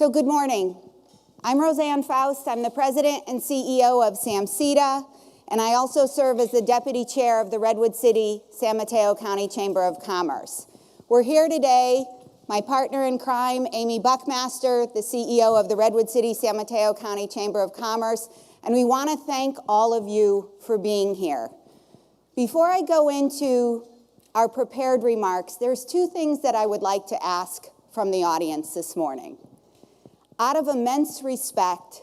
So good morning. I'm Rosanne Foust. I'm the president and CEO of SAMCEDA, and I also serve as the deputy chair of the Redwood City San Mateo County Chamber of Commerce. We're here today, my partner in crime, Amy Buckmaster, the CEO of the Redwood City San Mateo County Chamber of Commerce, and we want to thank all of you for being here. Before I go into our prepared remarks, there's two things that I would like to ask from the audience this morning. Out of immense respect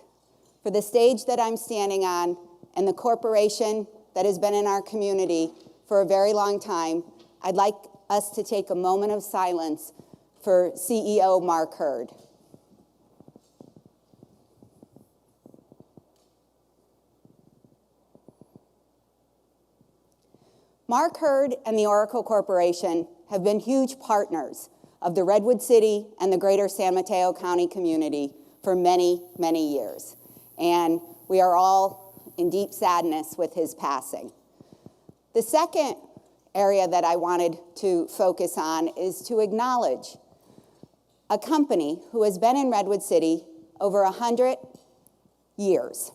for the stage that I'm standing on and the corporation that has been in our community for a very long time, I'd like us to take a moment of silence for CEO Mark Hurd. Mark Hurd and the Oracle Corporation have been huge partners of the Redwood City and the greater San Mateo County community for many, many years. And we are all in deep sadness with his passing. The second area that I wanted to focus on is to acknowledge a company who has been in Redwood City over 100 years,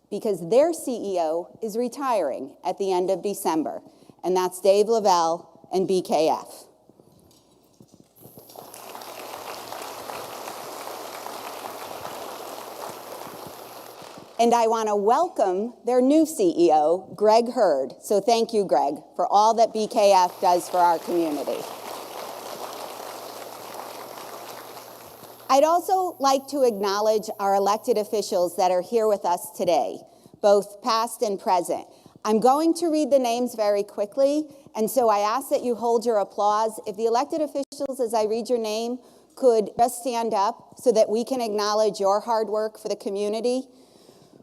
because their CEO is retiring at the end of December, and that's Dave Lavelle and BKF. And I want to welcome their new CEO, Greg Hurd. So thank you, Greg, for all that BKF does for our community. I'd also like to acknowledge our elected officials that are here with us today, both past and present. I'm going to read the names very quickly, and so I ask that you hold your applause. If the elected officials, as I read your name, could just stand up so that we can acknowledge your hard work for the community.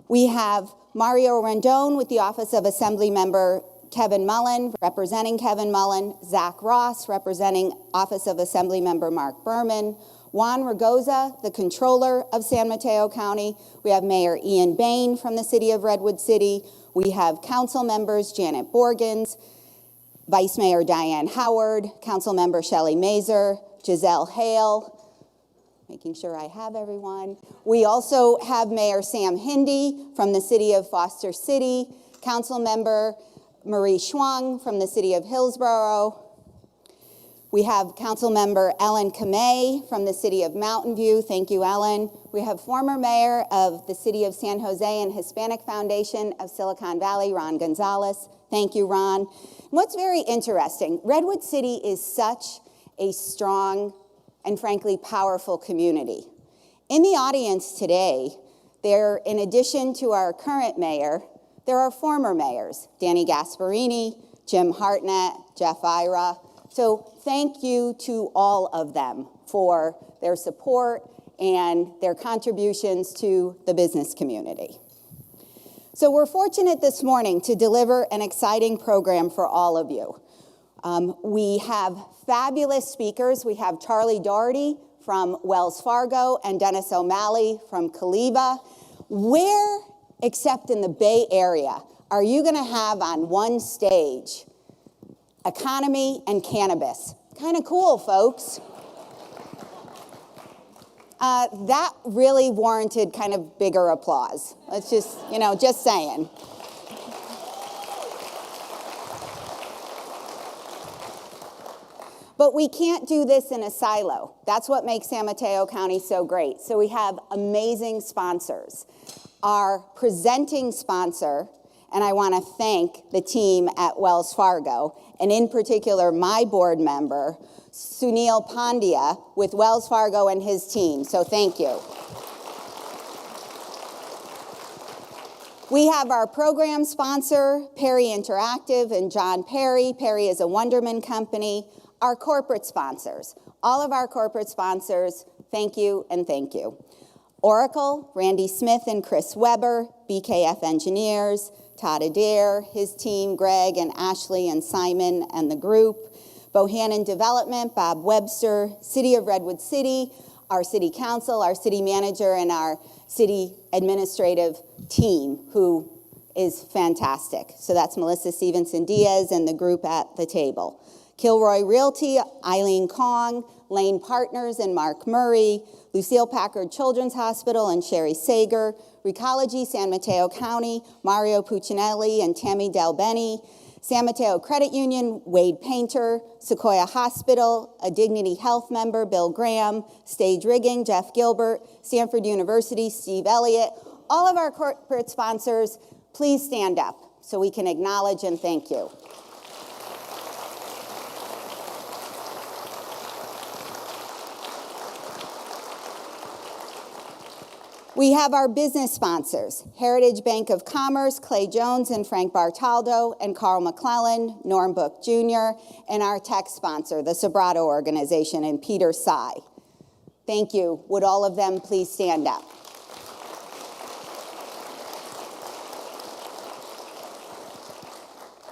We have Mario Rendon with the Office of Assembly Member Kevin Mullen, representing Kevin Mullen, Zach Ross, representing Office of Assembly Member Mark Berman, Juan Ragoza, the Controller of San Mateo County. We have Mayor Ian Bain from the City of Redwood City. We have Council Members Janet Borgens, Vice Mayor Diane Howard, Council Member Shelley Mazer, Giselle Hale, making sure I have everyone. We also have Mayor Sam Hindi from the City of Foster City, Council Member Marie Schwang from the City of Hillsborough. We have Council Member Ellen Kamei from the City of Mountain View. Thank you, Ellen. We have former Mayor of the City of San Jose and Hispanic Foundation of Silicon Valley, Ron Gonzalez. Thank you, Ron. What's very interesting, Redwood City is such a strong and frankly powerful community. In the audience today, in addition to our current mayor, there are former mayors, Danny Gasparini, Jim Hartnett, Jeff Ira. So thank you to all of them for their support and their contributions to the business community. So we're fortunate this morning to deliver an exciting program for all of you. We have fabulous speakers. We have Charlie Dougherty from Wells Fargo and Dennis O'Malley from Caliva. Where, except in the Bay Area, are you going to have on one stage economy and cannabis? Kind of cool, folks. That really warranted kind of bigger applause. Let's just, just saying. But we can't do this in a silo. That's what makes San Mateo County so great. So we have amazing sponsors. Our presenting sponsor, and I want to thank the team at Wells Fargo, and in particular my board member, Sunil Pandya, with Wells Fargo and his team. So thank you. We have our program sponsor, Perry Interactive, and John Perry. Perry is a Wonderman company. Our corporate sponsors, all of our corporate sponsors, thank you and thank you. Oracle, Randy Smith and Chris Weber, BKF Engineers, Todd Adair, his team, Greg and Ashley and Simon and the group, Bohannon Development, Bob Webster, City of Redwood City, our city council, our city manager, and our city administrative team, who is fantastic. So that's Melissa Stevenson Diaz and the group at the table. Kilroy Realty, Eileen Kong, Lane Partners and Mark Murray, Lucille Packard Children's Hospital and Sherry Sager, Recology San Mateo County, Mario Puccinelli and Tammy Del Beni, San Mateo Credit Union, Wade Painter, Sequoia Hospital, a Dignity Health member, Bill Graham, Stage Rigging, Jeff Gilbert, Stanford University, Steve Elliott. All of our corporate sponsors, please stand up so we can acknowledge and thank you. We have our business sponsors, Heritage Bank of Commerce, Clay Jones and Frank Bartaldo, and Carl McClellan, Norm Book Jr., and our tech sponsor, the Sobrato Organization, and Peter Sy. Thank you. Would all of them please stand up?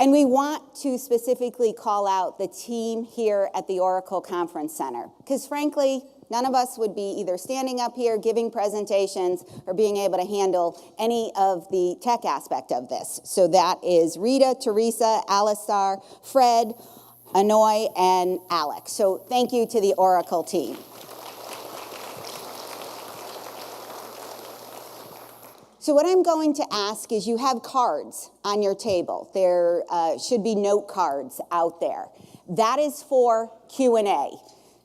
And we want to specifically call out the team here at the Oracle Conference Center, because frankly, none of us would be either standing up here giving presentations or being able to handle any of the tech aspect of this. So that is Rita, Teresa, Alistar, Fred, Anoy, and Alex. So thank you to the Oracle team. So what I'm going to ask is, you have cards on your table. There should be note cards out there. That is for Q&A.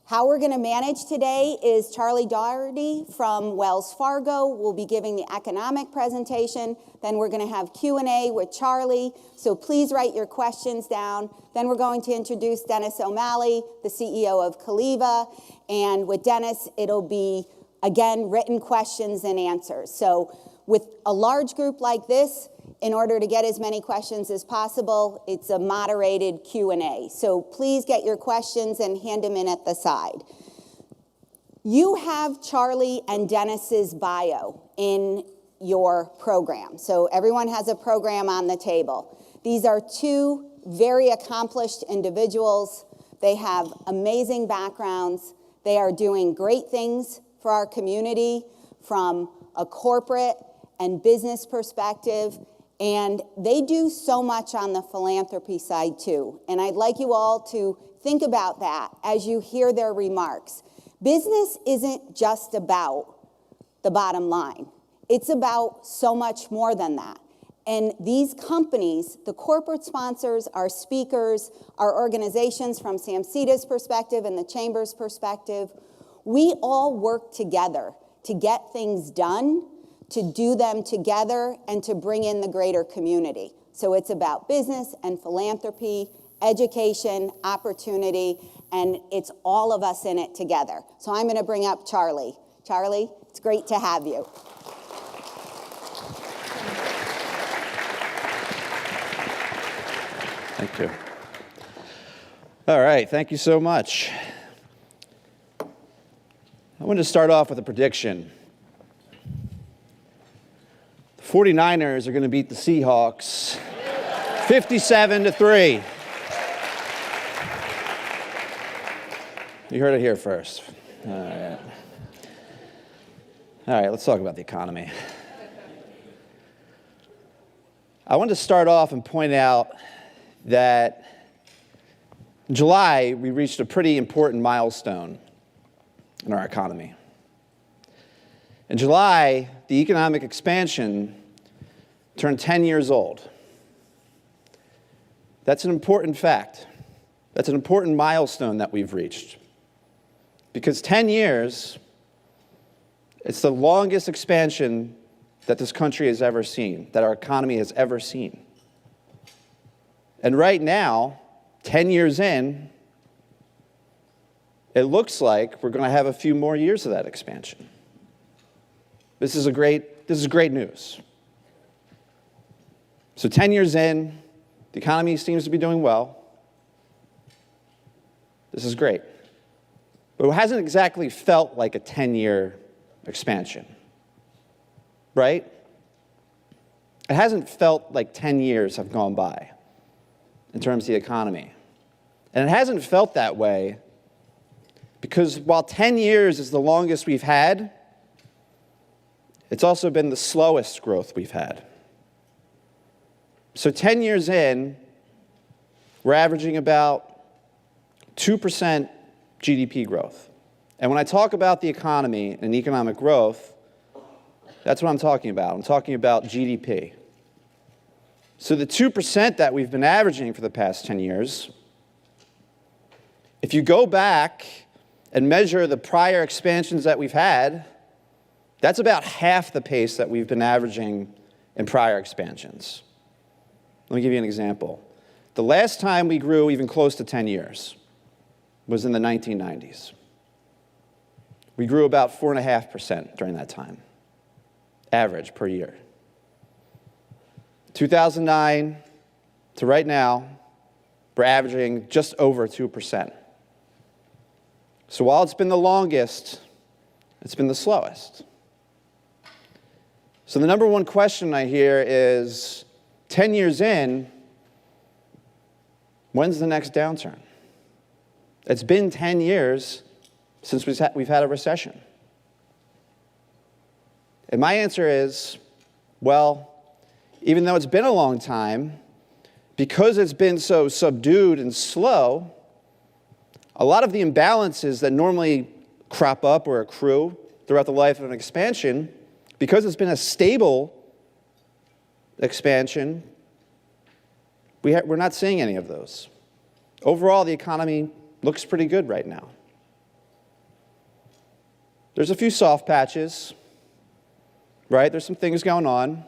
How we're going to manage today is Charlie Dougherty from Wells Fargo will be giving the economic presentation. Then we're going to have Q&A with Charlie. So please write your questions down. Then we're going to introduce Dennis O'Malley, the CEO of Caliva. And with Dennis, it'll be, again, written questions and answers. So with a large group like this, in order to get as many questions as possible, it's a moderated Q&A. So please get your questions and hand them in at the side. You have Charlie and Dennis's bio in your program. So everyone has a program on the table. These are two very accomplished individuals. They have amazing backgrounds. They are doing great things for our community from a corporate and business perspective. And they do so much on the philanthropy side too. And I'd like you all to think about that as you hear their remarks. Business isn't just about the bottom line. It's about so much more than that. And these companies, the corporate sponsors, our speakers, our organizations from SAMCEDA's perspective and the Chamber's perspective, we all work together to get things done, to do them together, and to bring in the greater community. So it's about business and philanthropy, education, opportunity, and it's all of us in it together. So I'm going to bring up Charlie. Charlie, it's great to have you. Thank you. All right, thank you so much. I want to start off with a prediction. 49ers are going to beat the Seahawks 57-3. You heard it here first. All right, let's talk about the economy. I want to start off and point out that in July, we reached a pretty important milestone in our economy. In July, the economic expansion turned 10 years old. That's an important fact. That's an important milestone that we've reached. Because 10 years, it's the longest expansion that this country has ever seen, that our economy has ever seen. And right now, 10 years in, it looks like we're going to have a few more years of that expansion. This is great news. So 10 years in, the economy seems to be doing well. This is great. But it hasn't exactly felt like a 10-year expansion, right? It hasn't felt like 10 years have gone by in terms of the economy. And it hasn't felt that way because while 10 years is the longest we've had, it's also been the slowest growth we've had. So 10 years in, we're averaging about 2% GDP growth. And when I talk about the economy and economic growth, that's what I'm talking about. I'm talking about GDP. So the 2% that we've been averaging for the past 10 years, if you go back and measure the prior expansions that we've had, that's about half the pace that we've been averaging in prior expansions. Let me give you an example. The last time we grew even close to 10 years was in the 1990s. We grew about 4.5% during that time, average per year. 2009 to right now, we're averaging just over 2%. So while it's been the longest, it's been the slowest. So the number one question I hear is, 10 years in, when's the next downturn? It's been 10 years since we've had a recession. And my answer is, well, even though it's been a long time, because it's been so subdued and slow, a lot of the imbalances that normally crop up or accrue throughout the life of an expansion, because it's been a stable expansion, we're not seeing any of those. Overall, the economy looks pretty good right now. There's a few soft patches, right? There's some things going on.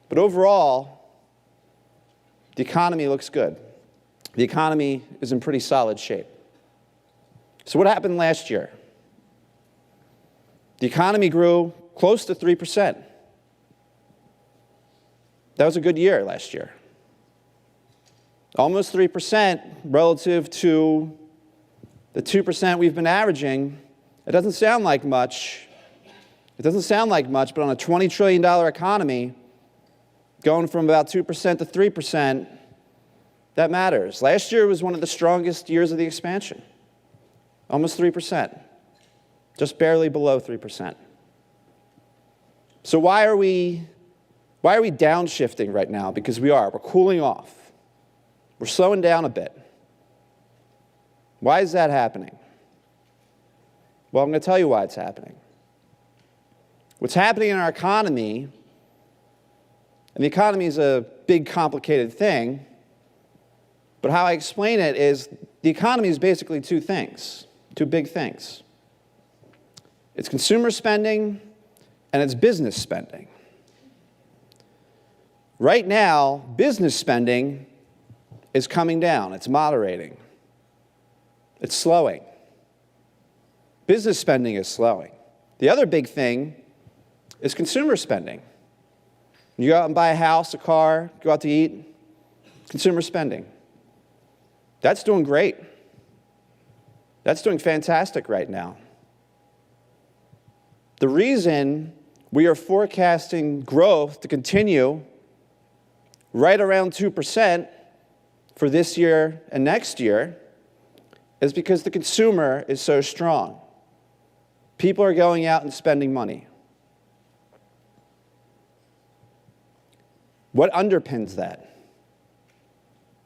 But overall, the economy looks good. The economy is in pretty solid shape. So what happened last year? The economy grew close to 3%. That was a good year last year. Almost 3% relative to the 2% we've been averaging. It doesn't sound like much. It doesn't sound like much, but on a $20 trillion economy, going from about 2% to 3%, that matters. Last year was one of the strongest years of the expansion. Almost 3%. Just barely below 3%. So why are we downshifting right now? Because we're cooling off. We're slowing down a bit. Why is that happening? Well, I'm going to tell you why it's happening. What's happening in our economy, and the economy is a big, complicated thing, but how I explain it is the economy is basically two things, two big things. It's consumer spending and it's business spending. Right now, business spending is coming down. It's moderating. It's slowing. Business spending is slowing. The other big thing is consumer spending. You go out and buy a house, a car, go out to eat, consumer spending. That's doing great. That's doing fantastic right now. The reason we are forecasting growth to continue right around 2% for this year and next year is because the consumer is so strong. People are going out and spending money. What underpins that?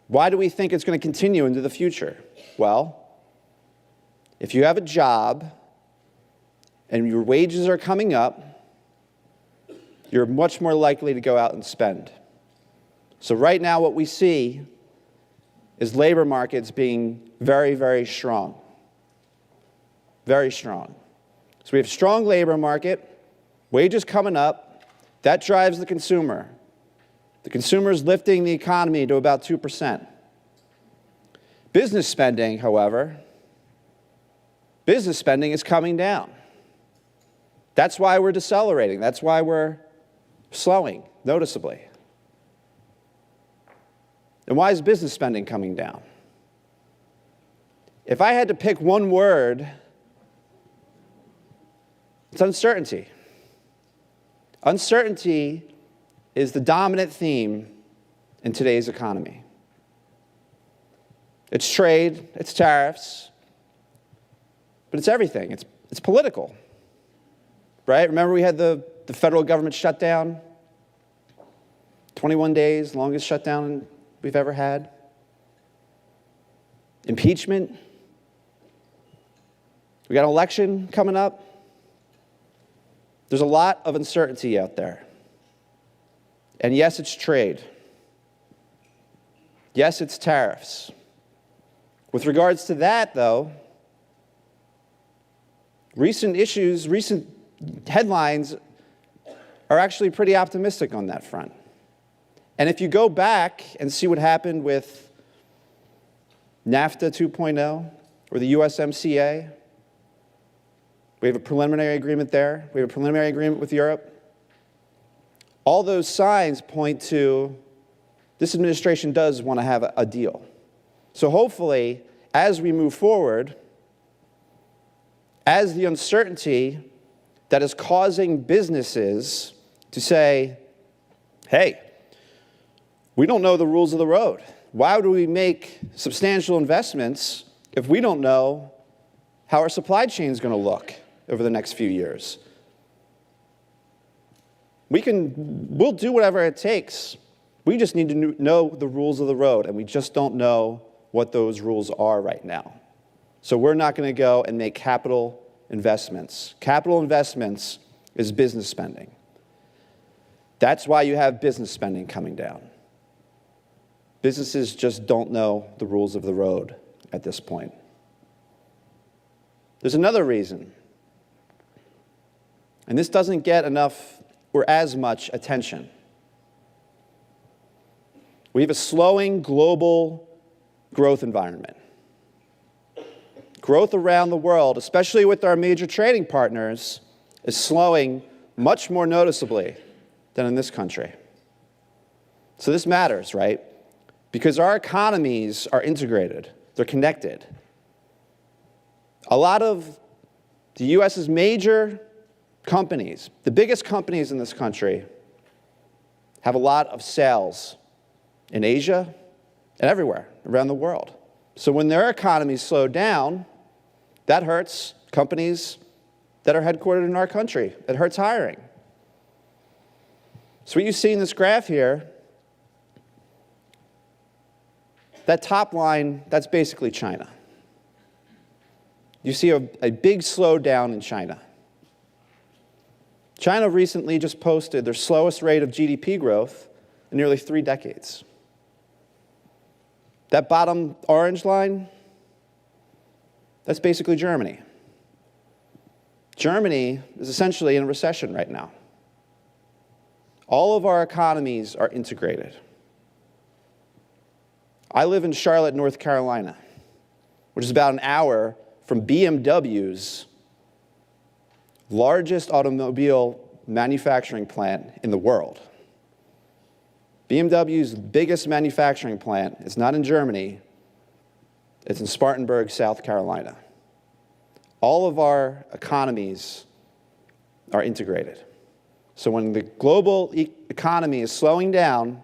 Why do we think it's going to continue into the future? Well, if you have a job and your wages are coming up, you're much more likely to go out and spend. So right now what we see is labor markets being very, very strong. Very strong. So we have a strong labor market, wages coming up, that drives the consumer. The consumer is lifting the economy to about 2%. Business spending, however, business spending is coming down. That's why we're decelerating. That's why we're slowing noticeably. And why is business spending coming down? If I had to pick one word, it's uncertainty. Uncertainty is the dominant theme in today's economy. It's trade, it's tariffs, but it's everything. It's political, right? Remember we had the federal government shutdown? 21 days, longest shutdown we've ever had. impeachment. We got an election coming up. There's a lot of uncertainty out there. And yes, it's trade. Yes, it's tariffs. With regards to that, though, recent headlines are actually pretty optimistic on that front. And if you go back and see what happened with NAFTA 2.0 or the USMCA, we have a preliminary agreement there. We have a preliminary agreement with Europe. All those signs point to this administration does want to have a deal. So hopefully, as we move forward, as the uncertainty that is causing businesses to say, hey, we don't know the rules of the road. Why would we make substantial investments if we don't know how our supply chain is going to look over the next few years? We'll do whatever it takes. We just need to know the rules of the road, and we just don't know what those rules are right now. So we're not going to go and make capital investments. Capital investments is business spending. That's why you have business spending coming down. Businesses just don't know the rules of the road at this point. There's another reason, and this doesn't get enough or as much attention. We have a slowing global growth environment. Growth around the world, especially with our major trading partners, is slowing much more noticeably than in this country. So this matters, right? Because our economies are integrated. They're connected. A lot of the U.S.'s major companies, the biggest companies in this country, have a lot of sales in Asia and everywhere around the world. So when their economies slow down, that hurts companies that are headquartered in our country. It hurts hiring. So what you see in this graph here, that top line, that's basically China. You see a big slowdown in China. China recently just posted their slowest rate of GDP growth in nearly 3 decades. That bottom orange line, that's basically Germany. Germany is essentially in a recession right now. All of our economies are integrated. I live in Charlotte, North Carolina, which is about an hour from BMW's largest automobile manufacturing plant in the world. BMW's biggest manufacturing plant is not in Germany, it's in Spartanburg, South Carolina. All of our economies are integrated. So when the global economy is slowing down,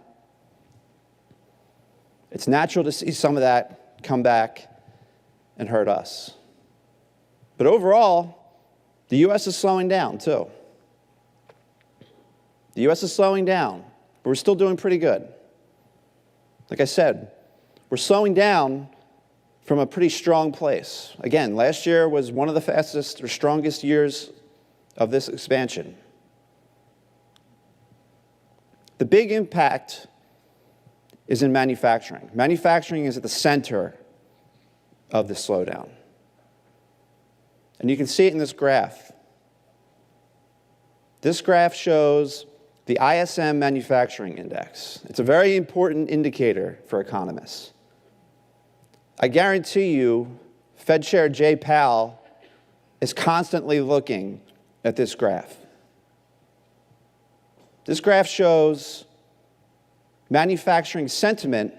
it's natural to see some of that come back and hurt us. But overall, the U.S. is slowing down, too. The U.S. is slowing down, but we're still doing pretty good. Like I said, we're slowing down from a pretty strong place. Again, last year was one of the fastest or strongest years of this expansion. The big impact is in manufacturing. Manufacturing is at the center of the slowdown. And you can see it in this graph. This graph shows the ISM Manufacturing Index. It's a very important indicator for economists. I guarantee you, Fed Chair Jay Powell is constantly looking at this graph. This graph shows manufacturing sentiment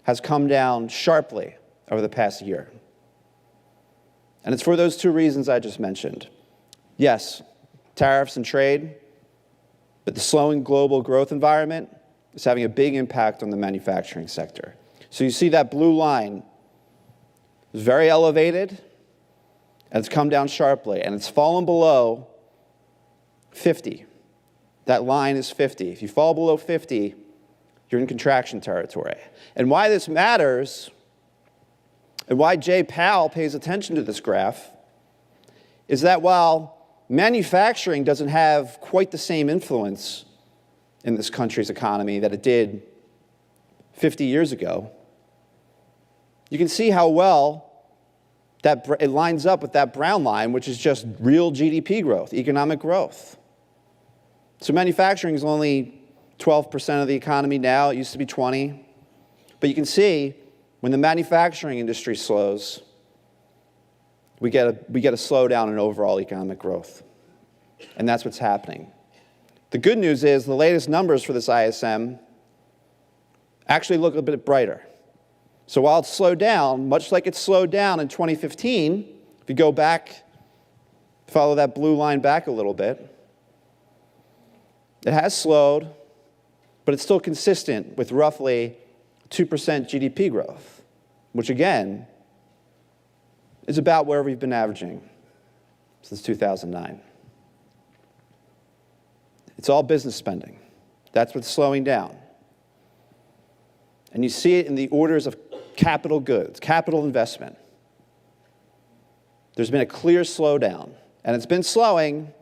has come down sharply over the past year. And it's for those 2 reasons I just mentioned. Yes, tariffs and trade, but the slowing global growth environment is having a big impact on the manufacturing sector. So you see that blue line is very elevated, and it's come down sharply, and it's fallen below 50. That line is 50. If you fall below 50, you're in contraction territory. And why this matters And why Jay Powell pays attention to this graph is that while manufacturing doesn't have quite the same influence in this country's economy that it did 50 years ago, you can see how well that it lines up with that brown line, which is just real GDP growth, economic growth. So manufacturing is only 12% of the economy now. It used to be 20. But you can see when the manufacturing industry slows, we get a slowdown in overall economic growth. And that's what's happening. The good news is the latest numbers for this ISM actually look a bit brighter. So while it's slowed down, much like it slowed down in 2015, if you go back, follow that blue line back a little bit, it has slowed, but it's still consistent with roughly 2% GDP growth, which again is about where we've been averaging since 2009. It's all business spending. That's what's slowing down. And you see it in the orders of capital goods, capital investment. There's been a clear slowdown. And it's been slowing,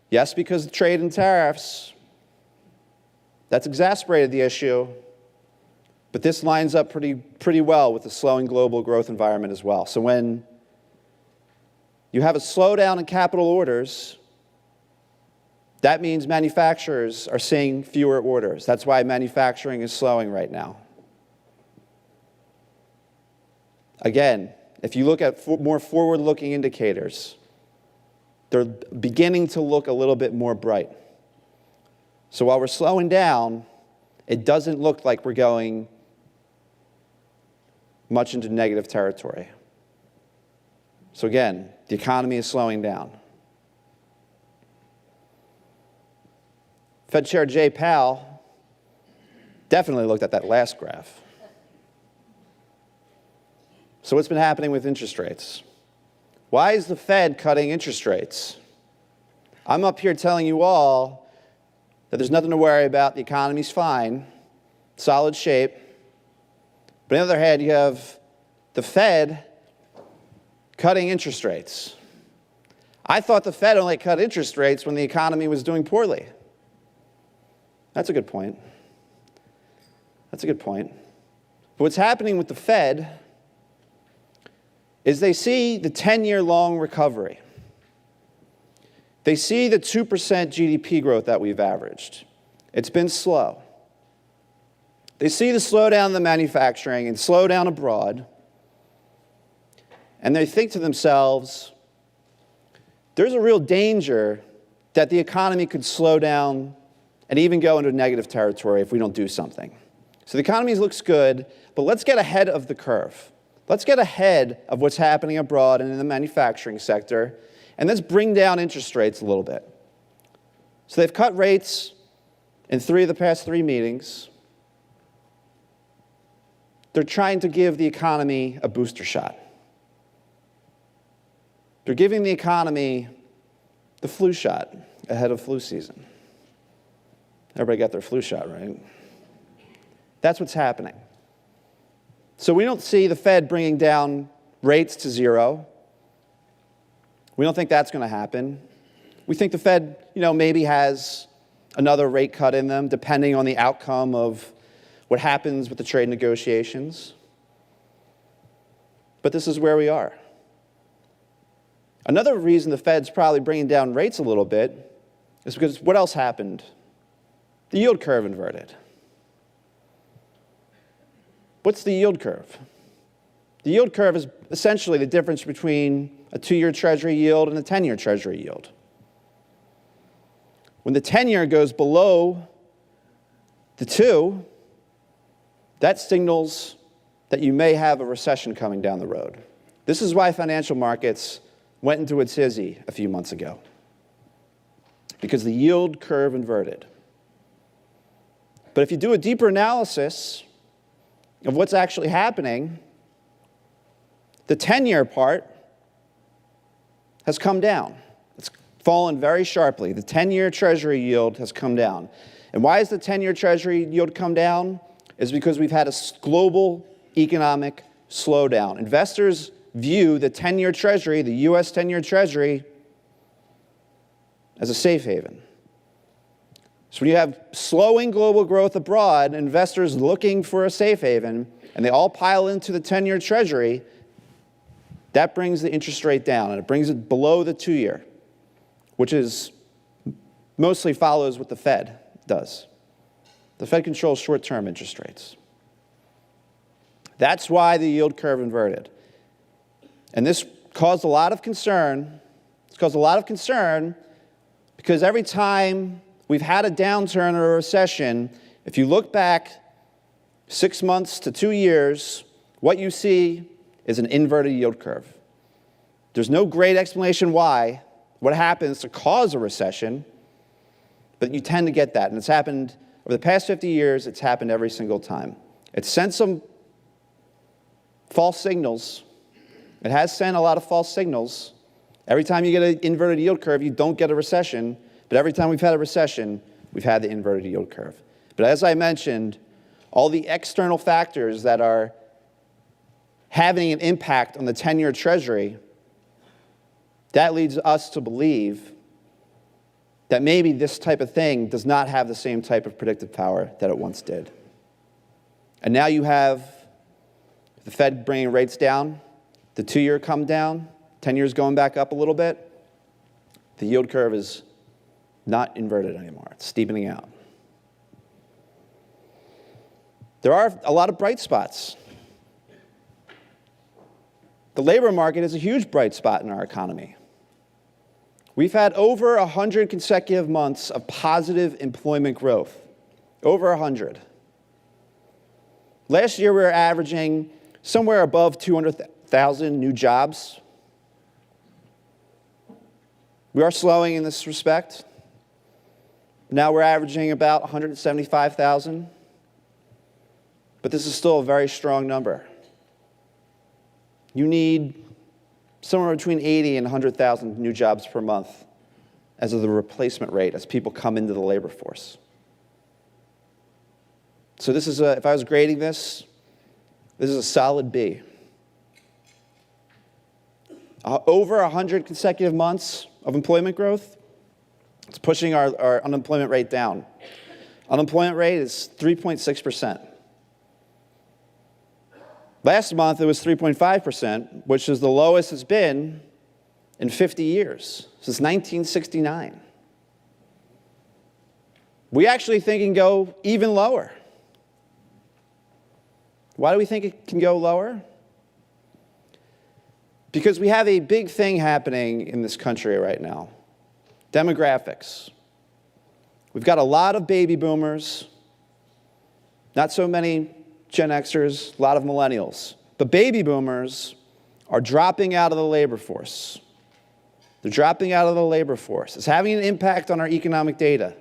yes, because of trade and tariffs. That's exacerbated the issue. But this lines up pretty well with the slowing global growth environment as well. So when you have a slowdown in capital orders, that means manufacturers are seeing fewer orders. That's why manufacturing is slowing right now. Again, if you look at more forward-looking indicators, they're beginning to look a little bit more bright. So while we're slowing down, it doesn't look like we're going much into negative territory. So again, the economy is slowing down. Fed Chair Jay Powell definitely looked at that last graph. So what's been happening with interest rates? Why is the Fed cutting interest rates? I'm up here telling you all that there's nothing to worry about, the economy's fine, solid shape. But on the other hand, you have the Fed cutting interest rates. I thought the Fed only cut interest rates when the economy was doing poorly. That's a good point. That's a good point. But what's happening with the Fed is they see the 10-year-long recovery. They see the 2% GDP growth that we've averaged. It's been slow. They see the slowdown in the manufacturing and slowdown abroad, and they think to themselves, there's a real danger that the economy could slow down and even go into negative territory if we don't do something. So the economy looks good, but let's get ahead of the curve. Let's get ahead of what's happening abroad and in the manufacturing sector, and let's bring down interest rates a little bit. So they've cut rates in 3 of the past 3 meetings. They're trying to give the economy a booster shot. They're giving the economy the flu shot ahead of flu season. Everybody got their flu shot, right? That's what's happening. So we don't see the Fed bringing down rates to 0. We don't think that's going to happen. We think the Fed, maybe has another rate cut in them, depending on the outcome of what happens with the trade negotiations. But this is where we are. Another reason the Fed's probably bringing down rates a little bit is because what else happened? The yield curve inverted. What's the yield curve? The yield curve is essentially the difference between a 2-year Treasury yield and a 10-year Treasury yield. When the 10-year goes below the 2, that signals that you may have a recession coming down the road. This is why financial markets went into a tizzy a few months ago, because the yield curve inverted. But if you do a deeper analysis of what's actually happening, the 10-year part has come down. It's fallen very sharply. The 10-year Treasury yield has come down. And why has the 10-year Treasury yield come down? Is because we've had a global economic slowdown. Investors view the 10-year Treasury, the U.S. 10-year Treasury, as a safe haven. So when you have slowing global growth abroad, investors looking for a safe haven, and they all pile into the 10-year Treasury, that brings the interest rate down, and it brings it below the 2-year, which is mostly follows what the Fed does. The Fed controls short-term interest rates. That's why the yield curve inverted. And this caused a lot of concern. It's caused a lot of concern because every time we've had a downturn or a recession, if you look back 6 months to 2 years, what you see is an inverted yield curve. There's no great explanation why, what happens to cause a recession, but you tend to get that. And it's happened over the past 50 years, it's happened every single time. It's sent some false signals. It has sent a lot of false signals. Every time you get an inverted yield curve, you don't get a recession. But every time we've had a recession, we've had the inverted yield curve. But as I mentioned, all the external factors that are having an impact on the 10-year Treasury, that leads us to believe that maybe this type of thing does not have the same type of predictive power that it once did. And now you have the Fed bringing rates down, the 2-year come down, 10 years going back up a little bit. The yield curve is not inverted anymore. It's steepening out. There are a lot of bright spots. The labor market is a huge bright spot in our economy. We've had over 100 consecutive months of positive employment growth. Over 100. Last year, we were averaging somewhere above 200,000 new jobs. We are slowing in this respect. Now we're averaging about 175,000. But this is still a very strong number. You need somewhere between 80 and 100,000 new jobs per month as of the replacement rate as people come into the labor force. So this is if I was grading this is a solid B. Over 100 consecutive months of employment growth, it's pushing our unemployment rate down. Unemployment rate is 3.6%. Last month, it was 3.5%, which is the lowest it's been in 50 years, since 1969. We actually think it can go even lower. Why do we think it can go lower? Because we have a big thing happening in this country right now. Demographics. We've got a lot of baby boomers, not so many Gen Xers, a lot of millennials. But baby boomers are dropping out of the labor force. They're dropping out of the labor force. It's having an impact on our economic data,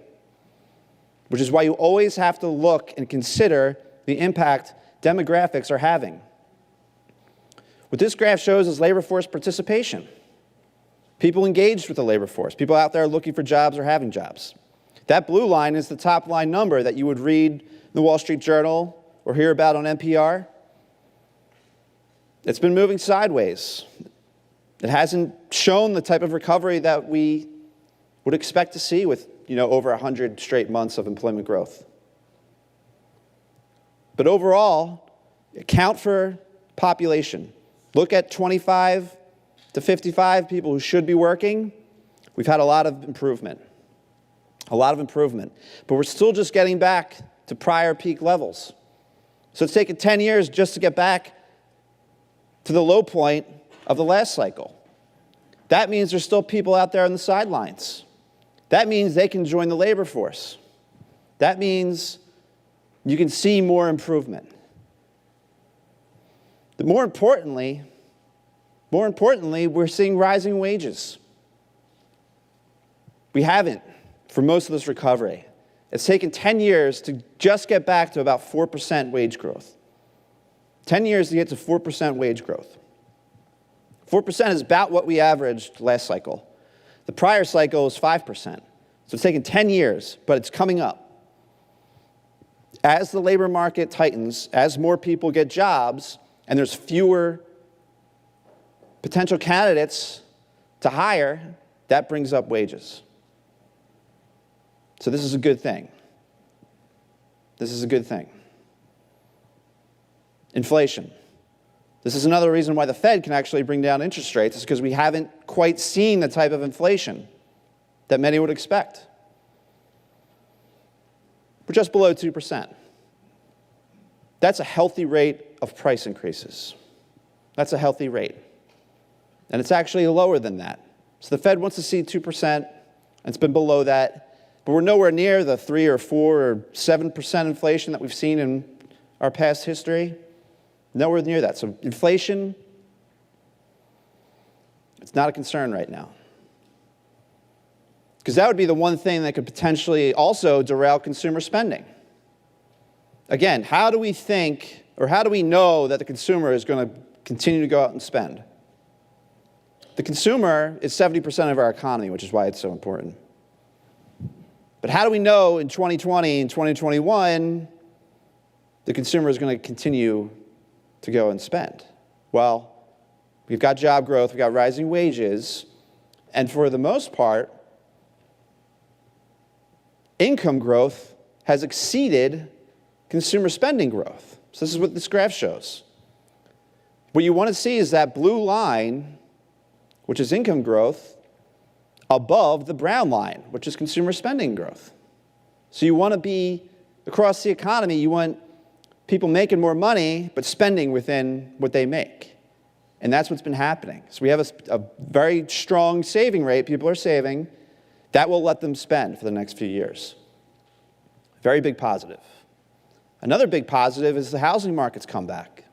which is why you always have to look and consider the impact demographics are having. What this graph shows is labor force participation. People engaged with the labor force, people out there looking for jobs or having jobs. That blue line is the top line number that you would read in the Wall Street Journal or hear about on NPR. It's been moving sideways. It hasn't shown the type of recovery that we would expect to see with, over 100 straight months of employment growth. But overall, account for population. Look at 25 to 55 people who should be working. We've had a lot of improvement. A lot of improvement. But we're still just getting back to prior peak levels. So it's taken 10 years just to get back to the low point of the last cycle. That means there's still people out there on the sidelines. That means they can join the labor force. That means you can see more improvement. But more importantly, we're seeing rising wages. We haven't for most of this recovery. It's taken 10 years to just get back to about 4% wage growth. 10 years to get to 4% wage growth. 4% is about what we averaged last cycle. The prior cycle was 5%. So it's taken 10 years, but it's coming up. As the labor market tightens, as more people get jobs, and there's fewer potential candidates to hire, that brings up wages. So this is a good thing. This is a good thing. Inflation. This is another reason why the Fed can actually bring down interest rates, is because we haven't quite seen the type of inflation that many would expect. We're just below 2%. That's a healthy rate of price increases. That's a healthy rate. And it's actually lower than that. So the Fed wants to see 2%, and it's been below that. But we're nowhere near the 3 or 4 or 7% inflation that we've seen in our past history. Nowhere near that. So inflation, it's not a concern right now. Because that would be the one thing that could potentially also derail consumer spending. Again, how do we think, or how do we know that the consumer is going to continue to go out and spend? The consumer is 70% of our economy, which is why it's so important. But how do we know in 2020 and 2021 the consumer is going to continue to go and spend? Well, we've got job growth, we've got rising wages, and for the most part, income growth has exceeded consumer spending growth. So this is what this graph shows. What you want to see is that blue line, which is income growth, above the brown line, which is consumer spending growth. So you want to be, across the economy, you want people making more money, but spending within what they make. And that's what's been happening. So we have a very strong saving rate. People are saving. That will let them spend for the next few years. Very big positive. Another big positive is the housing market's come back.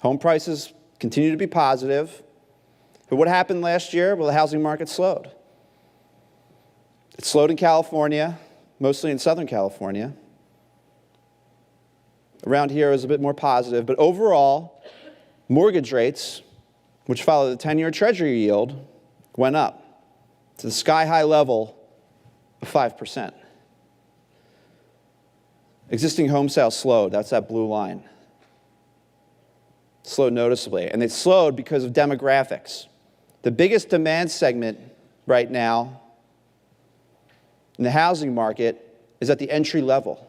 Home prices continue to be positive. But what happened last year? Well, the housing market slowed. It slowed in California, mostly in Southern California. Around here it was a bit more positive. But overall, mortgage rates, which follow the 10-year Treasury yield, went up to the sky-high level of 5%. Existing home sales slowed. That's that blue line. Slowed noticeably. And they slowed because of demographics. The biggest demand segment right now in the housing market is at the entry level.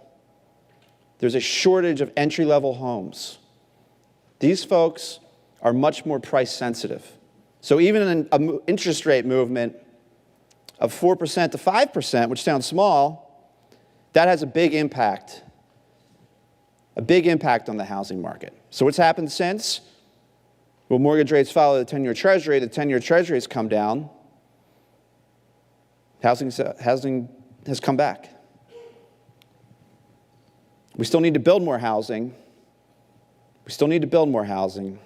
There's a shortage of entry-level homes. These folks are much more price sensitive. So even an interest rate movement of 4% to 5%, which sounds small, that has a big impact on the housing market. So what's happened since? Well, mortgage rates follow the 10-year Treasury. The 10-year Treasury has come down. Housing has come back. We still need to build more housing. We still need to build more housing.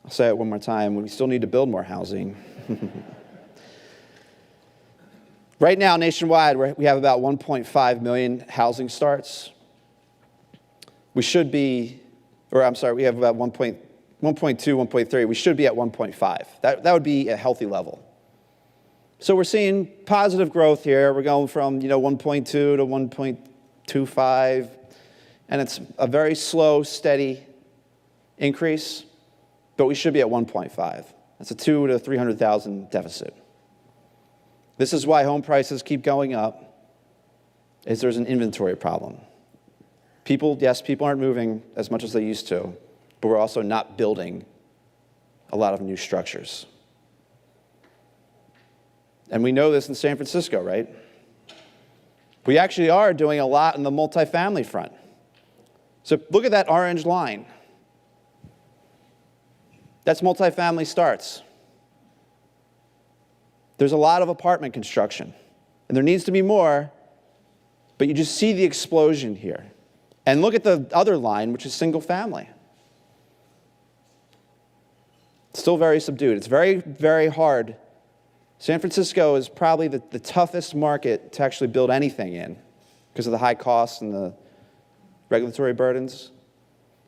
I'll say it one more time. We still need to build more housing. Right now, nationwide, we have about 1.5 million housing starts. We should be, we have about 1.2, 1.3. We should be at 1.5. That would be a healthy level. So we're seeing positive growth here. We're going from 1.2 to 1.25, and it's a very slow, steady increase, but we should be at 1.5. That's a 200,000 to 300,000 deficit. This is why home prices keep going up, is there's an inventory problem. People aren't moving as much as they used to, but we're also not building a lot of new structures. And we know this in San Francisco, right? We actually are doing a lot in the multifamily front. So look at that orange line. That's multifamily starts. There's a lot of apartment construction, and there needs to be more, but you just see the explosion here. And look at the other line, which is single family. It's still very subdued. It's very, very hard. San Francisco is probably the toughest market to actually build anything in because of the high costs and the regulatory burdens.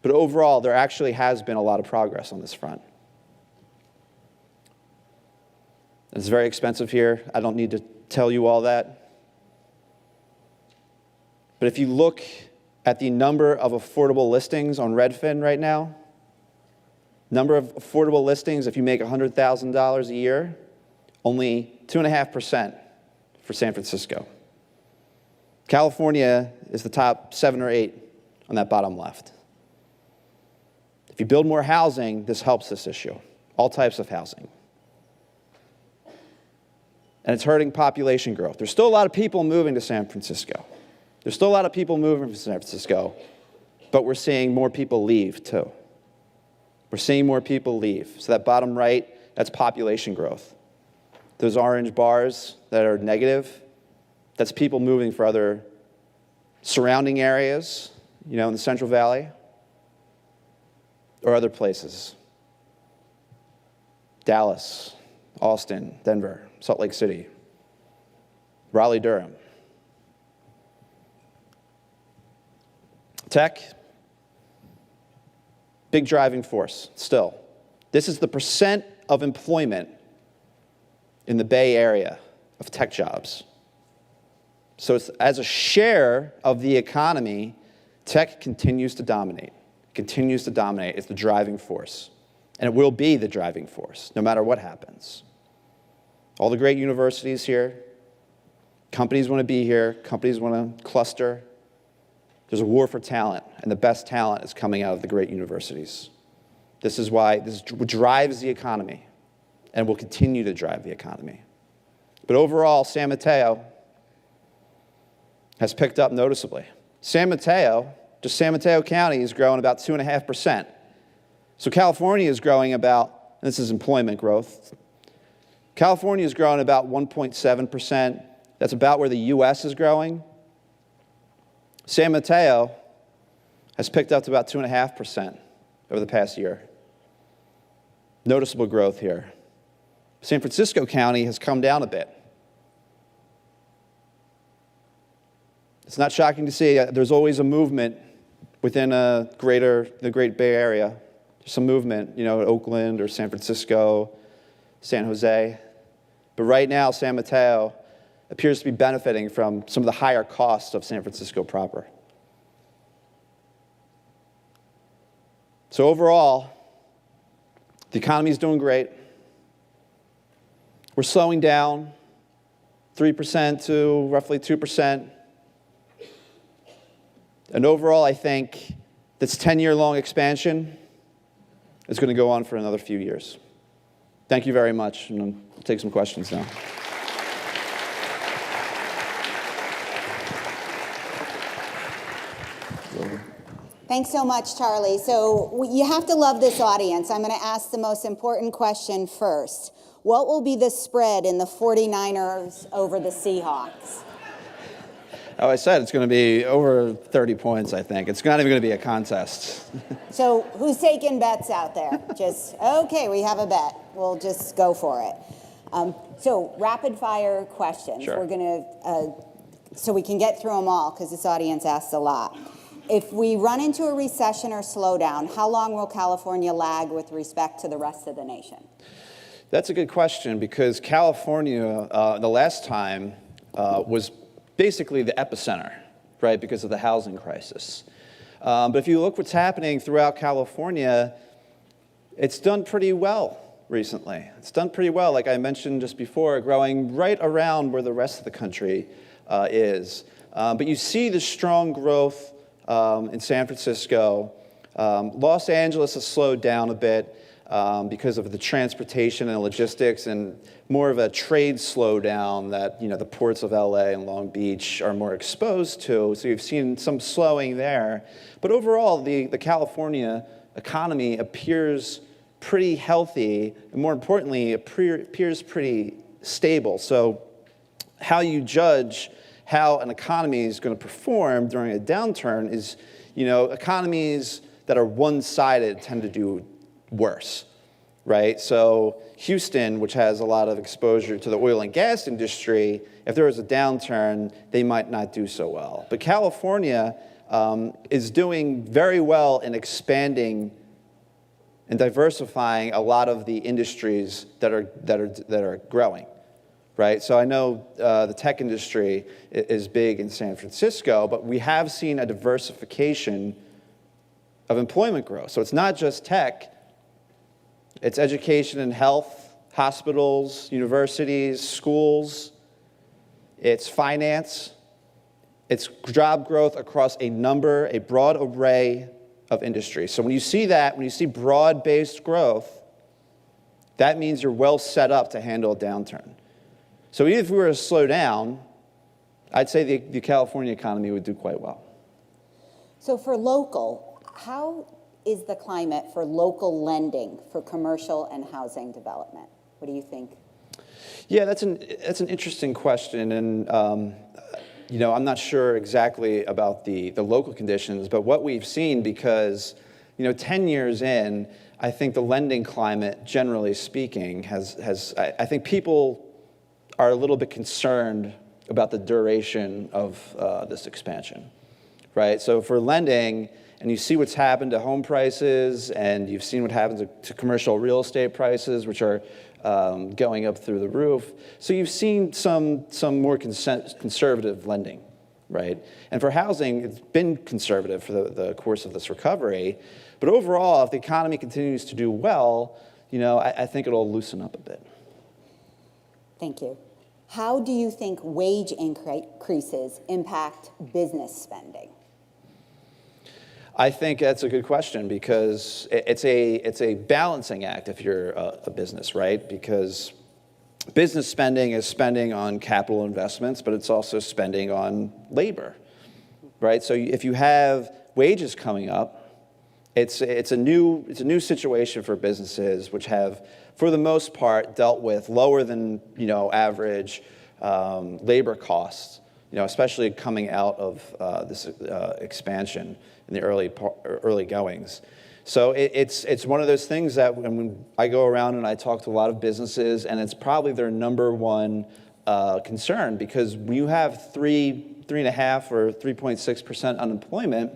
But overall, there actually has been a lot of progress on this front. It's very expensive here. I don't need to tell you all that. But if you look at the number of affordable listings on Redfin right now, Number of affordable listings, if you make $100,000 a year, only 2.5% for San Francisco. California is the top 7 or 8 on that bottom left. If you build more housing, this helps this issue, all types of housing. And it's hurting population growth. There's still a lot of people moving to San Francisco. There's still a lot of people moving to San Francisco, but we're seeing more people leave too. We're seeing more people leave. So that bottom right, that's population growth. Those orange bars that are negative, that's people moving for other surrounding areas, in the Central Valley or other places. Dallas, Austin, Denver, Salt Lake City, Raleigh, Durham. Tech, big driving force still. This is the percent of employment in the Bay Area of tech jobs. So it's, as a share of the economy, tech continues to dominate. Continues to dominate. It's the driving force. And it will be the driving force, no matter what happens. All the great universities here, companies want to be here, companies want to cluster. There's a war for talent, and the best talent is coming out of the great universities. This is what drives the economy, and will continue to drive the economy. But overall, San Mateo has picked up noticeably. San Mateo County is growing about 2.5%. So California is growing about, this is employment growth, California is growing about 1.7%. That's about where the U.S. is growing. San Mateo has picked up to about 2.5% over the past year. Noticeable growth here. San Francisco County has come down a bit. It's not shocking to see. There's always a movement within the Great Bay Area. There's some movement, Oakland or San Francisco, San Jose. But right now, San Mateo appears to be benefiting from some of the higher costs of San Francisco proper. So overall, the economy is doing great. We're slowing down 3% to roughly 2%. And overall, I think this 10-year-long expansion is going to go on for another few years. Thank you very much, and I'll take some questions now. Thanks so much, Charlie. So you have to love this audience. I'm going to ask the most important question first. What will be the spread in the 49ers over the Seahawks? Oh, I said it's going to be over 30 points, I think. It's not even going to be a contest. So who's taking bets out there? Okay, we have a bet. We'll just go for it. So rapid fire questions. Sure. We're going to, so we can get through them all because this audience asks a lot. If we run into a recession or slowdown, how long will California lag with respect to the rest of the nation? That's a good question because California, the last time, was basically the epicenter, right, because of the housing crisis. But if you look what's happening throughout California, it's done pretty well recently. It's done pretty well, like I mentioned just before, growing right around where the rest of the country is. But you see the strong growth in San Francisco. Los Angeles has slowed down a bit because of the transportation and logistics and more of a trade slowdown that the ports of LA and Long Beach are more exposed to. So you've seen some slowing there. But overall, the California economy appears pretty healthy, and more importantly, appears pretty stable. So how you judge how an economy is going to perform during a downturn is, economies that are one-sided tend to do worse, right? So Houston, which has a lot of exposure to the oil and gas industry, if there was a downturn, they might not do so well. But California is doing very well in expanding and diversifying a lot of the industries that are growing, right? So I know the tech industry is big in San Francisco, but we have seen a diversification of employment growth. So it's not just tech, It's education and health, hospitals, universities, schools. It's finance. It's job growth across a broad array of industries. So when you see that, when you see broad-based growth, that means you're well set up to handle a downturn. So even if we were to slow down, I'd say the California economy would do quite well. So for local, how is the climate for local lending for commercial and housing development? What do you think? Yeah, that's an interesting question, and I'm not sure exactly about the local conditions, but what we've seen, because 10 years in, I think the lending climate, generally speaking, I think people are a little bit concerned about the duration of this expansion, right? So for lending, and you see what's happened to home prices, and you've seen what happens to commercial real estate prices, which are going up through the roof. So you've seen some more conservative lending, right? And for housing, it's been conservative for the course of this recovery. But overall, if the economy continues to do well, I think it'll loosen up a bit. Thank you. How do you think wage increases impact business spending? I think that's a good question, because it's a balancing act if you're a business, right? Because business spending is spending on capital investments, but it's also spending on labor, right? So if you have wages coming up, it's a new situation for businesses, which have, for the most part, dealt with lower than average labor costs, especially coming out of this expansion in the early goings. So it's one of those things that when I go around and I talk to a lot of businesses, and it's probably their number one concern, because when you have 3.5 or 3.6% unemployment,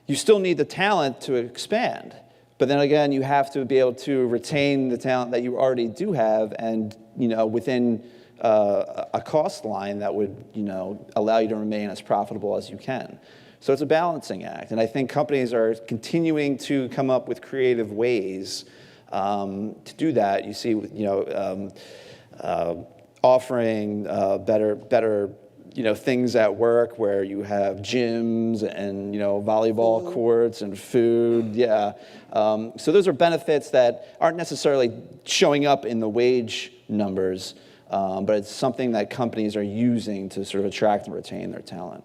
you still need the talent to expand. But then again, you have to be able to retain the talent that you already do have, and within a cost line that would allow you to remain as profitable as you can. So it's a balancing act, and I think companies are continuing to come up with creative ways to do that. You see, offering better things at work, where you have gyms and volleyball courts and food. Yeah, so those are benefits that aren't necessarily showing up in the wage numbers, but it's something that companies are using to sort of attract and retain their talent.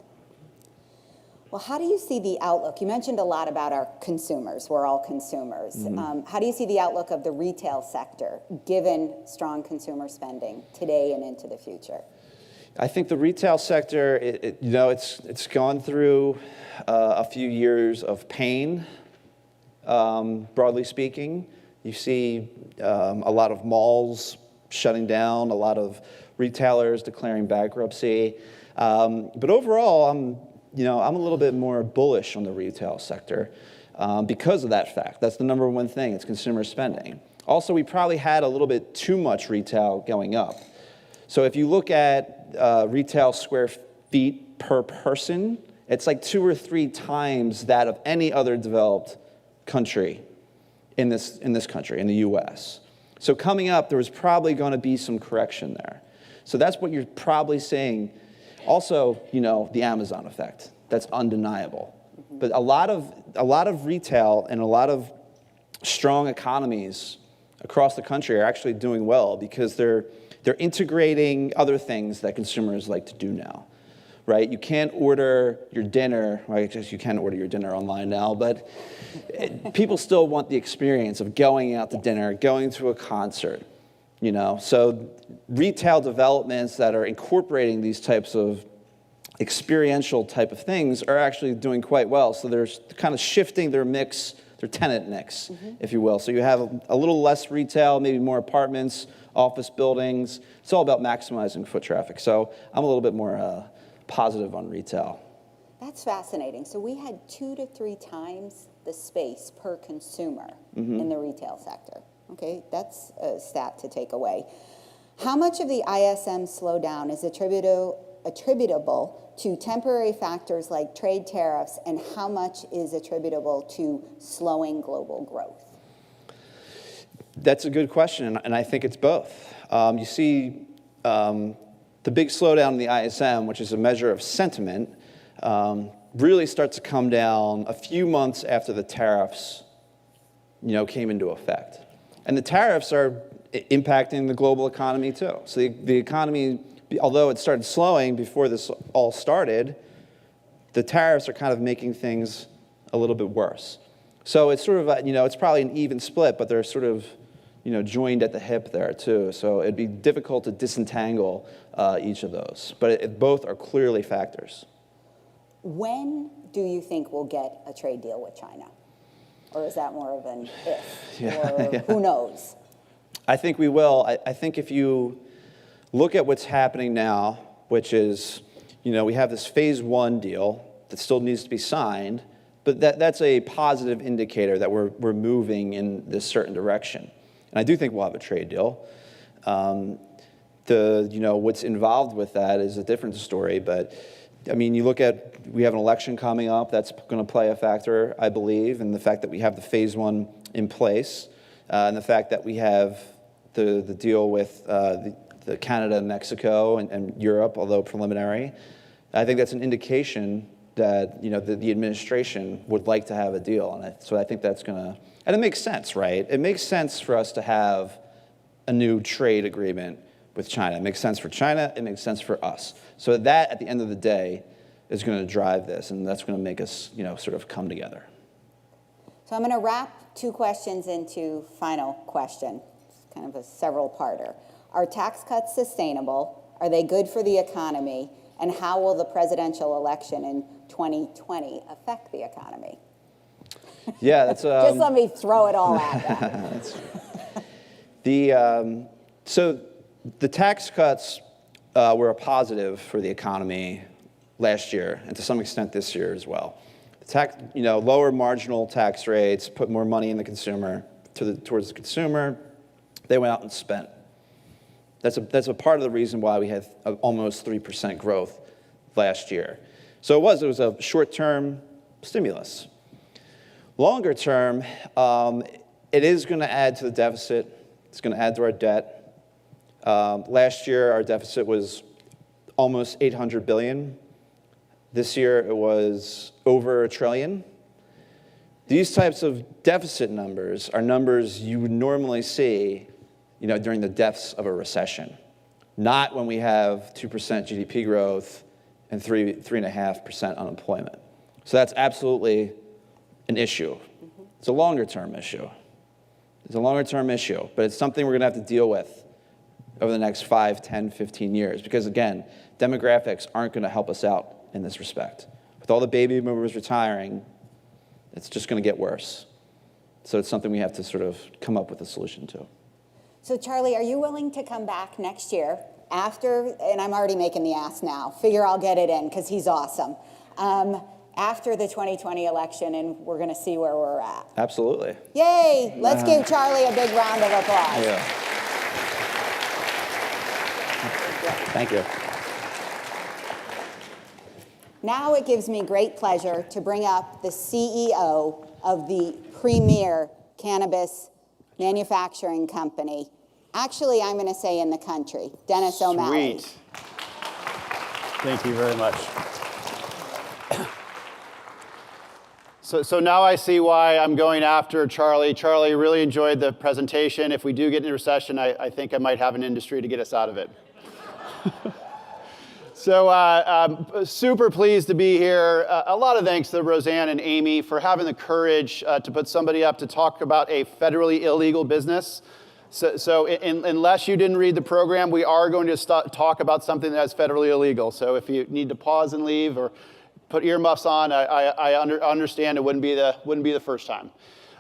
Well, how do you see the outlook? You mentioned a lot about our consumers. We're all consumers. Mm-hmm. How do you see the outlook of the retail sector, given strong consumer spending today and into the future? I think the retail sector, it's gone through a few years of pain, broadly speaking. You see a lot of malls shutting down, a lot of retailers declaring bankruptcy. But overall, I'm a little bit more bullish on the retail sector because of that fact. That's the number one thing, it's consumer spending. Also, we probably had a little bit too much retail going up. So if you look at retail square feet per person, it's like 2 or 3 times that of any other developed country in this country, in the US. So coming up, there was probably going to be some correction there. So that's what you're probably seeing. Also, the Amazon effect. That's undeniable. Mm-hmm. But a lot of retail and a lot of strong economies across the country are actually doing well, because they're integrating other things that consumers like to do now, right? You can't order your dinner. Well, I guess you can order your dinner online now, but people still want the experience of going out to dinner, going to a concert. So retail developments that are incorporating these types of experiential type of things are actually doing quite well. So they're kind of shifting their mix, their tenant mix, mm-hmm. if you will. So you have a little less retail, maybe more apartments, office buildings. It's all about maximizing foot traffic. So I'm a little bit more positive on retail. That's fascinating. So we had 2 to 3 times the space per consumer mm-hmm. in the retail sector. Okay, that's a stat to take away. How much of the ISM slowdown is attributable to temporary factors like trade tariffs, and how much is attributable to slowing global growth? That's a good question, and I think it's both. You see the big slowdown in the ISM, which is a measure of sentiment, really starts to come down a few months after the tariffs came into effect. And the tariffs are impacting the global economy too. So the economy, although it started slowing before this all started, the tariffs are kind of making things a little bit worse. So it's sort of, it's probably an even split, but they're sort of, joined at the hip there too. So it'd be difficult to disentangle each of those. But both are clearly factors. When do you think we'll get a trade deal with China? Or is that more of an if? Or who knows? I think we will. I think if you look at what's happening now, which is, we have this phase 1 deal that still needs to be signed, but that's a positive indicator that we're moving in this certain direction. And I do think we'll have a trade deal. What's involved with that is a different story, but you look at, we have an election coming up that's going to play a factor, I believe, and the fact that we have the phase 1 in place, and the fact that we have the deal with the Canada and Mexico and Europe, although preliminary. I think that's an indication that the administration would like to have a deal, and so I think that's going to, and it makes sense, right? It makes sense for us to have a new trade agreement with China. It makes sense for China, it makes sense for us. So that, at the end of the day, is going to drive this, and that's going to make us, sort of come together. So I'm going to wrap 2 questions into final question. It's kind of a several-parter. Are tax cuts sustainable? Are they good for the economy? And how will the presidential election in 2020 affect the economy? Yeah, that's just let me throw it all at that. So the tax cuts were a positive for the economy last year, and to some extent this year as well. Lower marginal tax rates, put more money in the consumer, towards the consumer. They went out and spent. That's a part of the reason why we had almost 3% growth last year. So it was a short-term stimulus. Longer term, it is going to add to the deficit. It's going to add to our debt. Last year, our deficit was almost $800 billion. This year, it was over $1 trillion. These types of deficit numbers are numbers you would normally see, during the depths of a recession, not when we have 2% GDP growth and 3.5% unemployment. So that's absolutely an issue. It's a longer-term issue. It's a longer-term issue, but it's something we're going to have to deal with over the next 5, 10, 15 years, because again, demographics aren't going to help us out in this respect. With all the baby boomers retiring, it's just going to get worse. So it's something we have to sort of come up with a solution to. So Charlie, are you willing to come back next year after, and I'm already making the ask now, figure I'll get it in because he's awesome, after the 2020 election, and we're going to see where we're at? Absolutely. Yay! Let's give Charlie a big round of applause. Yeah. Thank you. Now it gives me great pleasure to bring up the CEO of the premier cannabis manufacturing company. Actually, I'm going to say in the country, Dennis O'Malley. Sweet. Thank you very much. So now I see why I'm going after Charlie. Charlie, really enjoyed the presentation. If we do get into recession, I think I might have an industry to get us out of it. So I'm super pleased to be here. A lot of thanks to Rosanne and Amy for having the courage to put somebody up to talk about a federally illegal business. So unless you didn't read the program, we are going to talk about something that's federally illegal. So if you need to pause and leave or put earmuffs on, I understand it wouldn't be the first time.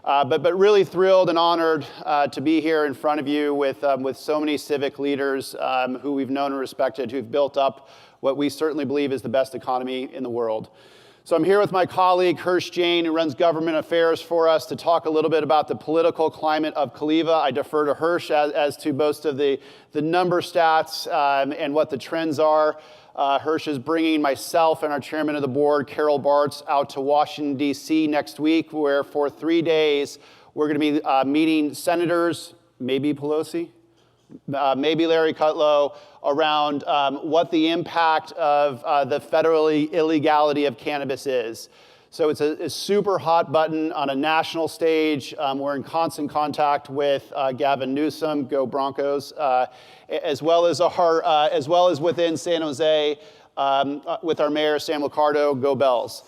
But really thrilled and honored to be here in front of you with so many civic leaders who we've known and respected, who've built up what we certainly believe is the best economy in the world. So I'm here with my colleague, Hirsch Jane, who runs government affairs for us, to talk a little bit about the political climate of Caliva. I defer to Hirsch as to most of the number stats and what the trends are. Hirsch is bringing myself and our chairman of the board, Carol Bartz, out to Washington, D.C. next week, where for 3 days we're going to be meeting senators, maybe Pelosi, maybe Larry Kudlow, around what the impact of the federal illegality of cannabis is. So it's a super hot button on a national stage. We're in constant contact with Gavin Newsom, go Broncos, as well as within San Jose with our mayor Sam Liccardo, go Bells.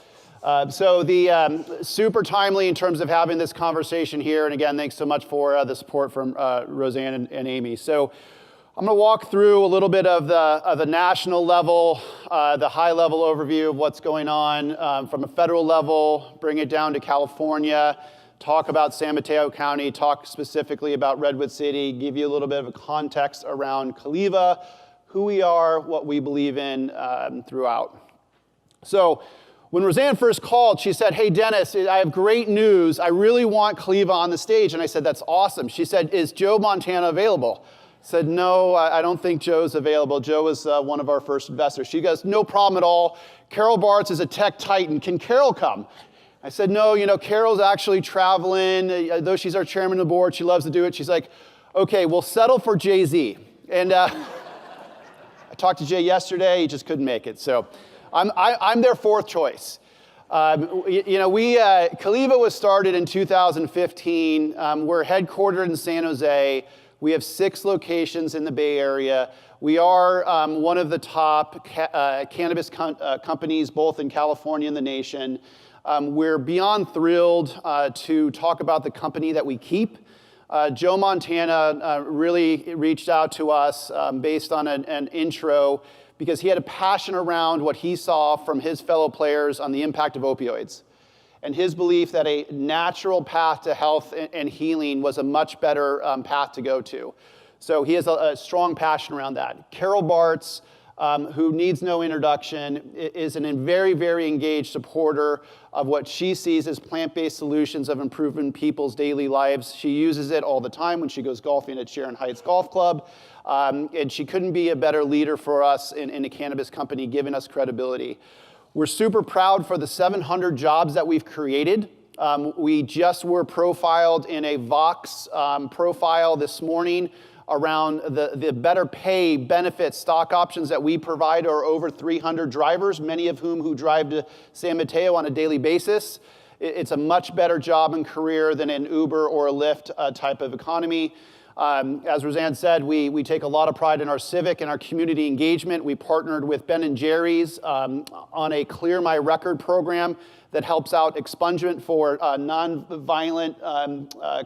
So the super timely in terms of having this conversation here. And again, thanks so much for the support from Rosanne and Amy. So I'm going to walk through a little bit of the national level, the high level overview of what's going on from a federal level, bring it down to California, talk about San Mateo County, talk specifically about Redwood City, give you a little bit of a context around Caliva, who we are, what we believe in throughout. So when Rosanne first called, she said, hey, Dennis, I have great news. I really want Caliva on the stage. And I said, that's awesome. She said, is Joe Montana available? I said, no, I don't think Joe's available. Joe was one of our first investors. She goes, no problem at all. Carol Bartz is a tech titan. Can Carol come? I said, no, Carol's actually traveling. Though she's our chairman of the board, she loves to do it. She's like, okay, we'll settle for Jay-Z. And I talked to Jay yesterday. He just couldn't make it. So I'm their fourth choice. Caliva was started in 2015. We're headquartered in San Jose. We have 6 locations in the Bay Area. We are one of the top cannabis companies, both in California and the nation. We're beyond thrilled to talk about the company that we keep. Joe Montana really reached out to us based on an intro because he had a passion around what he saw from his fellow players on the impact of opioids, and his belief that a natural path to health and healing was a much better path to go to. So he has a strong passion around that. Carol Bartz, who needs no introduction, is a very, very engaged supporter of what she sees as plant-based solutions of improving people's daily lives. She uses it all the time when she goes golfing at Sharon Heights Golf Club. And she couldn't be a better leader for us in a cannabis company, giving us credibility. We're super proud for the 700 jobs that we've created. We just were profiled in a Vox profile this morning around the better pay, benefits, stock options that we provide are over 300 drivers, many of whom drive to San Mateo on a daily basis. It's a much better job and career than an Uber or a Lyft type of economy. As Rosanne said, we take a lot of pride in our civic and our community engagement. We partnered with Ben & Jerry's on a Clear My Record program that helps out expungement for non-violent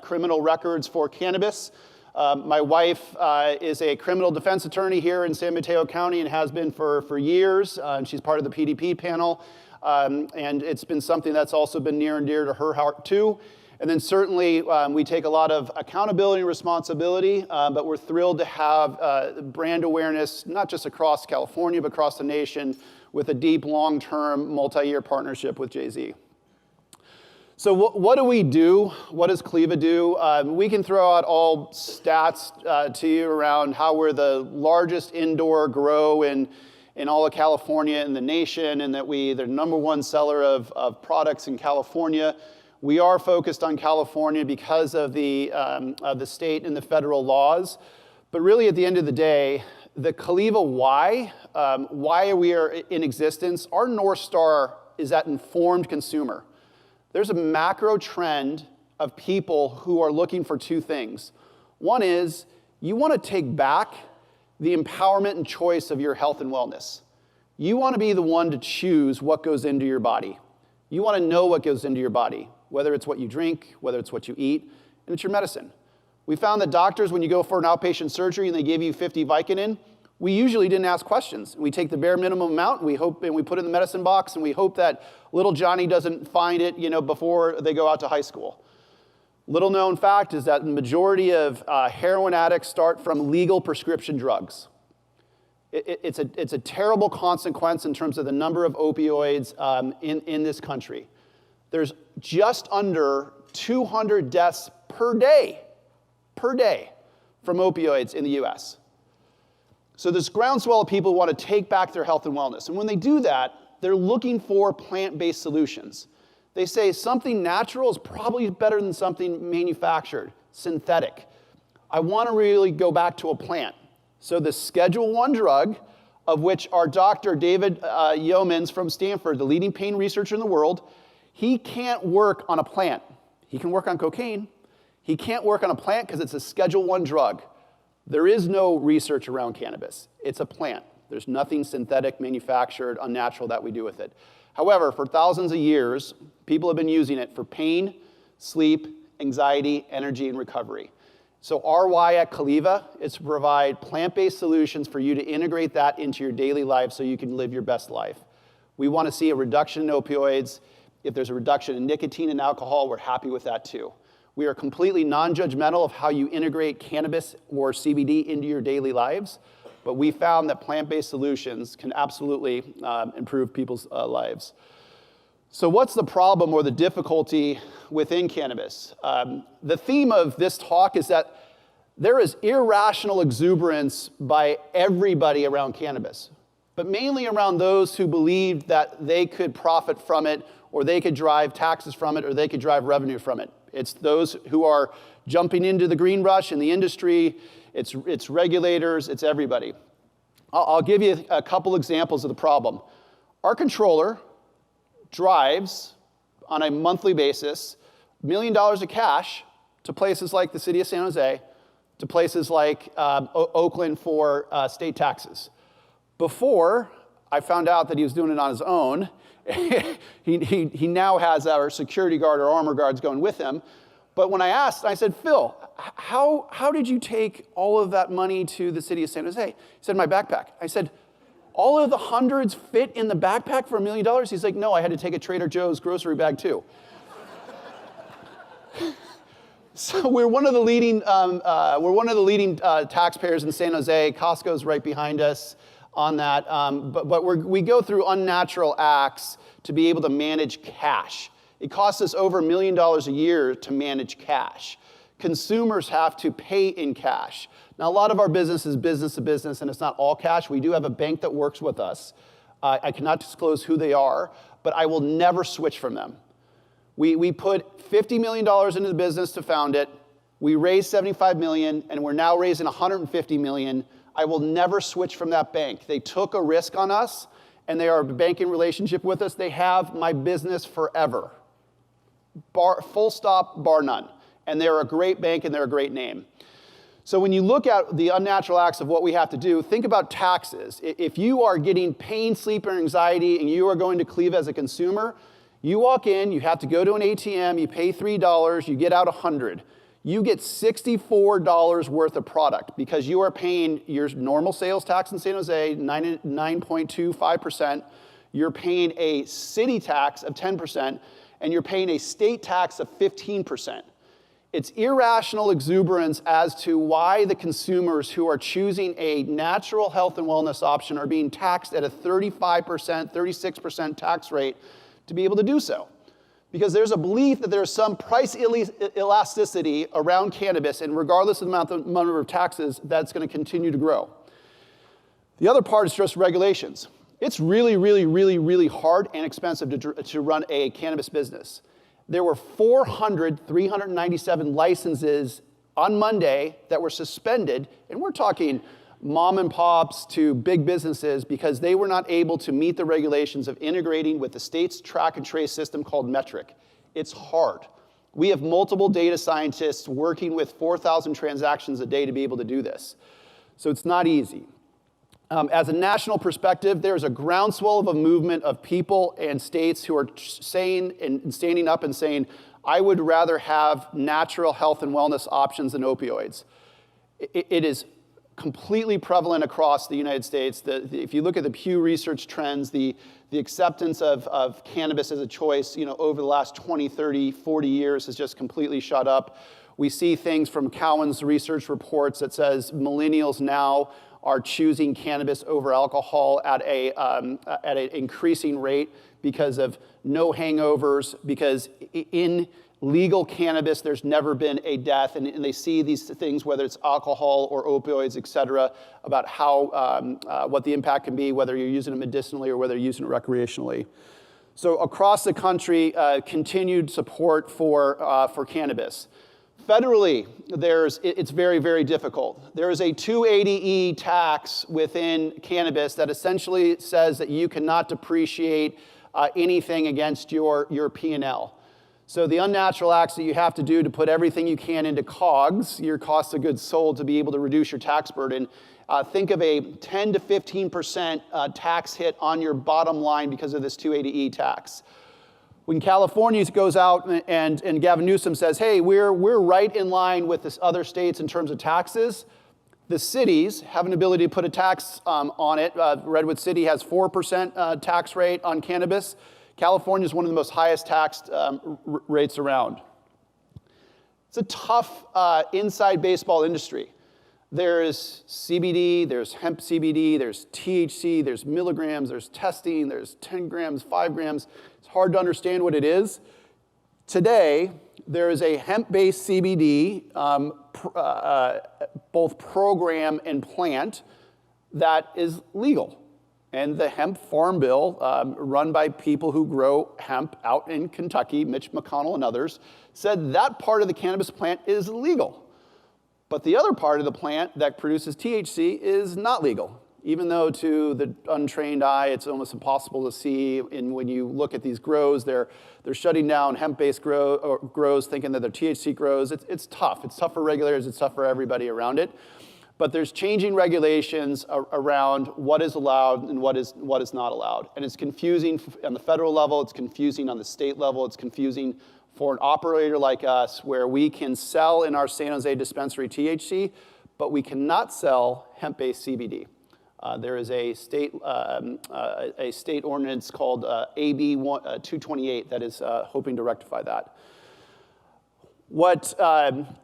criminal records for cannabis. My wife is a criminal defense attorney here in San Mateo County and has been for years. She's part of the PDP panel. And it's been something that's also been near and dear to her heart too. And then certainly we take a lot of accountability and responsibility, but we're thrilled to have brand awareness, not just across California, but across the nation with a deep, long-term, multi-year partnership with Jay-Z. So what do we do? What does Caliva do? We can throw out all stats to you around how we're the largest indoor grow in all of California and the nation, and that they're the #1 seller of products in California. We are focused on California because of the state and the federal laws. But really, at the end of the day, the Caliva why we are in existence, our North Star is that informed consumer. There's a macro trend of people who are looking for 2 things. One is you want to take back the empowerment and choice of your health and wellness. You want to be the one to choose what goes into your body. You want to know what goes into your body, whether it's what you drink, whether it's what you eat, and it's your medicine. We found that doctors, when you go for an outpatient surgery and they give you 50 Vicodin, we usually didn't ask questions. We take the bare minimum amount, and we put it in the medicine box, and we hope that little Johnny doesn't find it, before they go out to high school. Little known fact is that the majority of heroin addicts start from legal prescription drugs. It's a terrible consequence in terms of the number of opioids in this country. There's just under 200 deaths per day from opioids in the US. So this groundswell of people who want to take back their health and wellness. And when they do that, they're looking for plant-based solutions. They say something natural is probably better than something manufactured, synthetic. I want to really go back to a plant. So the Schedule I drug, of which our doctor, David Yeomans from Stanford, the leading pain researcher in the world, he can't work on a plant. He can work on cocaine. He can't work on a plant because it's a Schedule I drug. There is no research around cannabis. It's a plant. There's nothing synthetic, manufactured, unnatural that we do with it. However, for thousands of years, people have been using it for pain, sleep, anxiety, energy, and recovery. So our why at Caliva is to provide plant-based solutions for you to integrate that into your daily life so you can live your best life. We want to see a reduction in opioids. If there's a reduction in nicotine and alcohol, we're happy with that too. We are completely non-judgmental of how you integrate cannabis or CBD into your daily lives, but we found that plant-based solutions can absolutely improve people's lives. So what's the problem or the difficulty within cannabis? The theme of this talk is that there is irrational exuberance by everybody around cannabis, but mainly around those who believe that they could profit from it, or they could drive taxes from it, or they could drive revenue from it. It's those who are jumping into the green rush in the industry, it's regulators, it's everybody. I'll give you a couple examples of the problem. Our controller drives on a monthly basis $1 million of cash to places like the city of San Jose, to places like Oakland for state taxes. Before I found out that he was doing it on his own, he now has our security guard or armor guards going with him. But when I asked, I said, Phil, how did you take all of that money to the city of San Jose? He said, my backpack. I said, all of the hundreds fit in the backpack for $1 million? He's like, no, I had to take a Trader Joe's grocery bag too. So we're one of the leading taxpayers in San Jose. Costco's right behind us on that. But we go through unnatural acts to be able to manage cash. It costs us over $1 million a year to manage cash. Consumers have to pay in cash. Now, a lot of our business is business to business, and it's not all cash. We do have a bank that works with us. I cannot disclose who they are, but I will never switch from them. We put $50 million into the business to found it. We raised $75 million, and we're now raising $150 million. I will never switch from that bank. They took a risk on us, and they are a banking relationship with us. They have my business forever. Full stop, bar none. And they're a great bank, and they're a great name. So when you look at the unnatural acts of what we have to do, think about taxes. If you are getting pain, sleep, or anxiety, and you are going to Caliva as a consumer, you walk in, you have to go to an ATM, you pay $3, you get out $100. You get $64 worth of product because you are paying your normal sales tax in San Jose, 9.25%. You're paying a city tax of 10%, and you're paying a state tax of 15%. It's irrational exuberance as to why the consumers who are choosing a natural health and wellness option are being taxed at a 35%, 36% tax rate to be able to do so. Because there's a belief that there's some price elasticity around cannabis, and regardless of the number of taxes, that's going to continue to grow. The other part is just regulations. It's really, really, really, really hard and expensive to run a cannabis business. There were 397 licenses on Monday that were suspended, and we're talking mom and pops to big businesses because they were not able to meet the regulations of integrating with the state's track and trace system called Metric. It's hard. We have multiple data scientists working with 4,000 transactions a day to be able to do this. So it's not easy. As a national perspective, there's a groundswell of a movement of people and states who are saying and standing up and saying, I would rather have natural health and wellness options than opioids. It is completely prevalent across the United States. If you look at the Pew Research trends, the acceptance of cannabis as a choice, over the last 20, 30, 40 years has just completely shot up. We see things from Cowen's research reports that says millennials now are choosing cannabis over alcohol at an increasing rate because of no hangovers, because in legal cannabis, there's never been a death, and they see these things, whether it's alcohol or opioids, et cetera, about how, what the impact can be, whether you're using it medicinally or whether you're using it recreationally. So across the country, continued support for cannabis. Federally, it's very, very difficult. There is a 280E tax within cannabis that essentially says that you cannot depreciate anything against your P&L. So the unnatural acts that you have to do to put everything you can into COGS, your cost of goods sold, to be able to reduce your tax burden, think of a 10 to 15% tax hit on your bottom line because of this 280E tax. When California goes out and Gavin Newsom says, hey, we're right in line with this other states in terms of taxes, the cities have an ability to put a tax on it. Redwood City has 4% tax rate on cannabis. California is one of the most highest taxed rates around. It's a tough inside baseball industry. There's CBD, there's hemp CBD, there's THC, there's milligrams, there's testing, there's 10 grams, 5 grams. It's hard to understand what it is. Today, there is a hemp-based CBD, both program and plant, that is legal. And the hemp farm bill, run by people who grow hemp out in Kentucky, Mitch McConnell and others, said that part of the cannabis plant is legal. But the other part of the plant that produces THC is not legal, even though to the untrained eye, it's almost impossible to see. And when you look at these grows, they're shutting down hemp-based grows, thinking that they're THC grows. It's tough. It's tough for regulators. It's tough for everybody around it. But there's changing regulations around what is allowed and what is not allowed. And it's confusing on the federal level, it's confusing on the state level, it's confusing for an operator like us, where we can sell in our San Jose dispensary THC, but we cannot sell hemp-based CBD. There is a state ordinance called AB 228 that is hoping to rectify that. What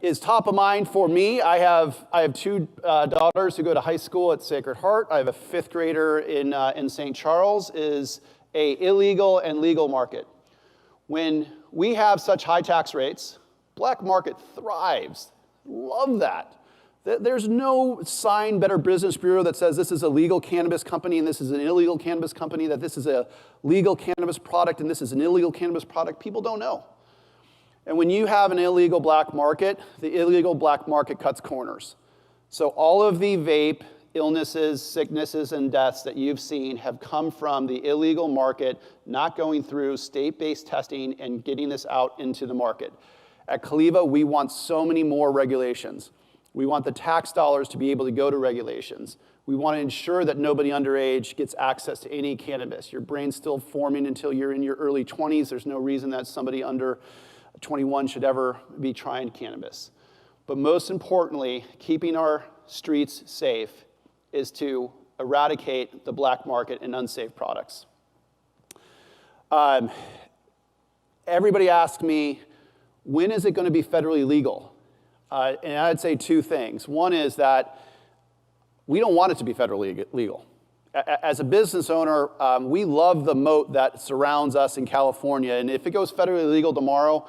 is top of mind for me, I have 2 daughters who go to high school at Sacred Heart. I have a 5th grader in St. Charles. Is a illegal and legal market. When we have such high tax rates, black market thrives. Love that. There's no sign, Better Business Bureau, that says this is a legal cannabis company and this is an illegal cannabis company, that this is a legal cannabis product and this is an illegal cannabis product. People don't know. And when you have an illegal black market, the illegal black market cuts corners. So all of the vape illnesses, sicknesses, and deaths that you've seen have come from the illegal market not going through state-based testing and getting this out into the market. At Caliva, we want so many more regulations. We want the tax dollars to be able to go to regulations. We want to ensure that nobody underage gets access to any cannabis. Your brain's still forming until you're in your early 20s. There's no reason that somebody under 21 should ever be trying cannabis. But most importantly, keeping our streets safe is to eradicate the black market and unsafe products. Everybody asks me, when is it going to be federally legal? And I'd say 2 things. One is that we don't want it to be federally legal. As a business owner, we love the moat that surrounds us in California. And if it goes federally legal tomorrow,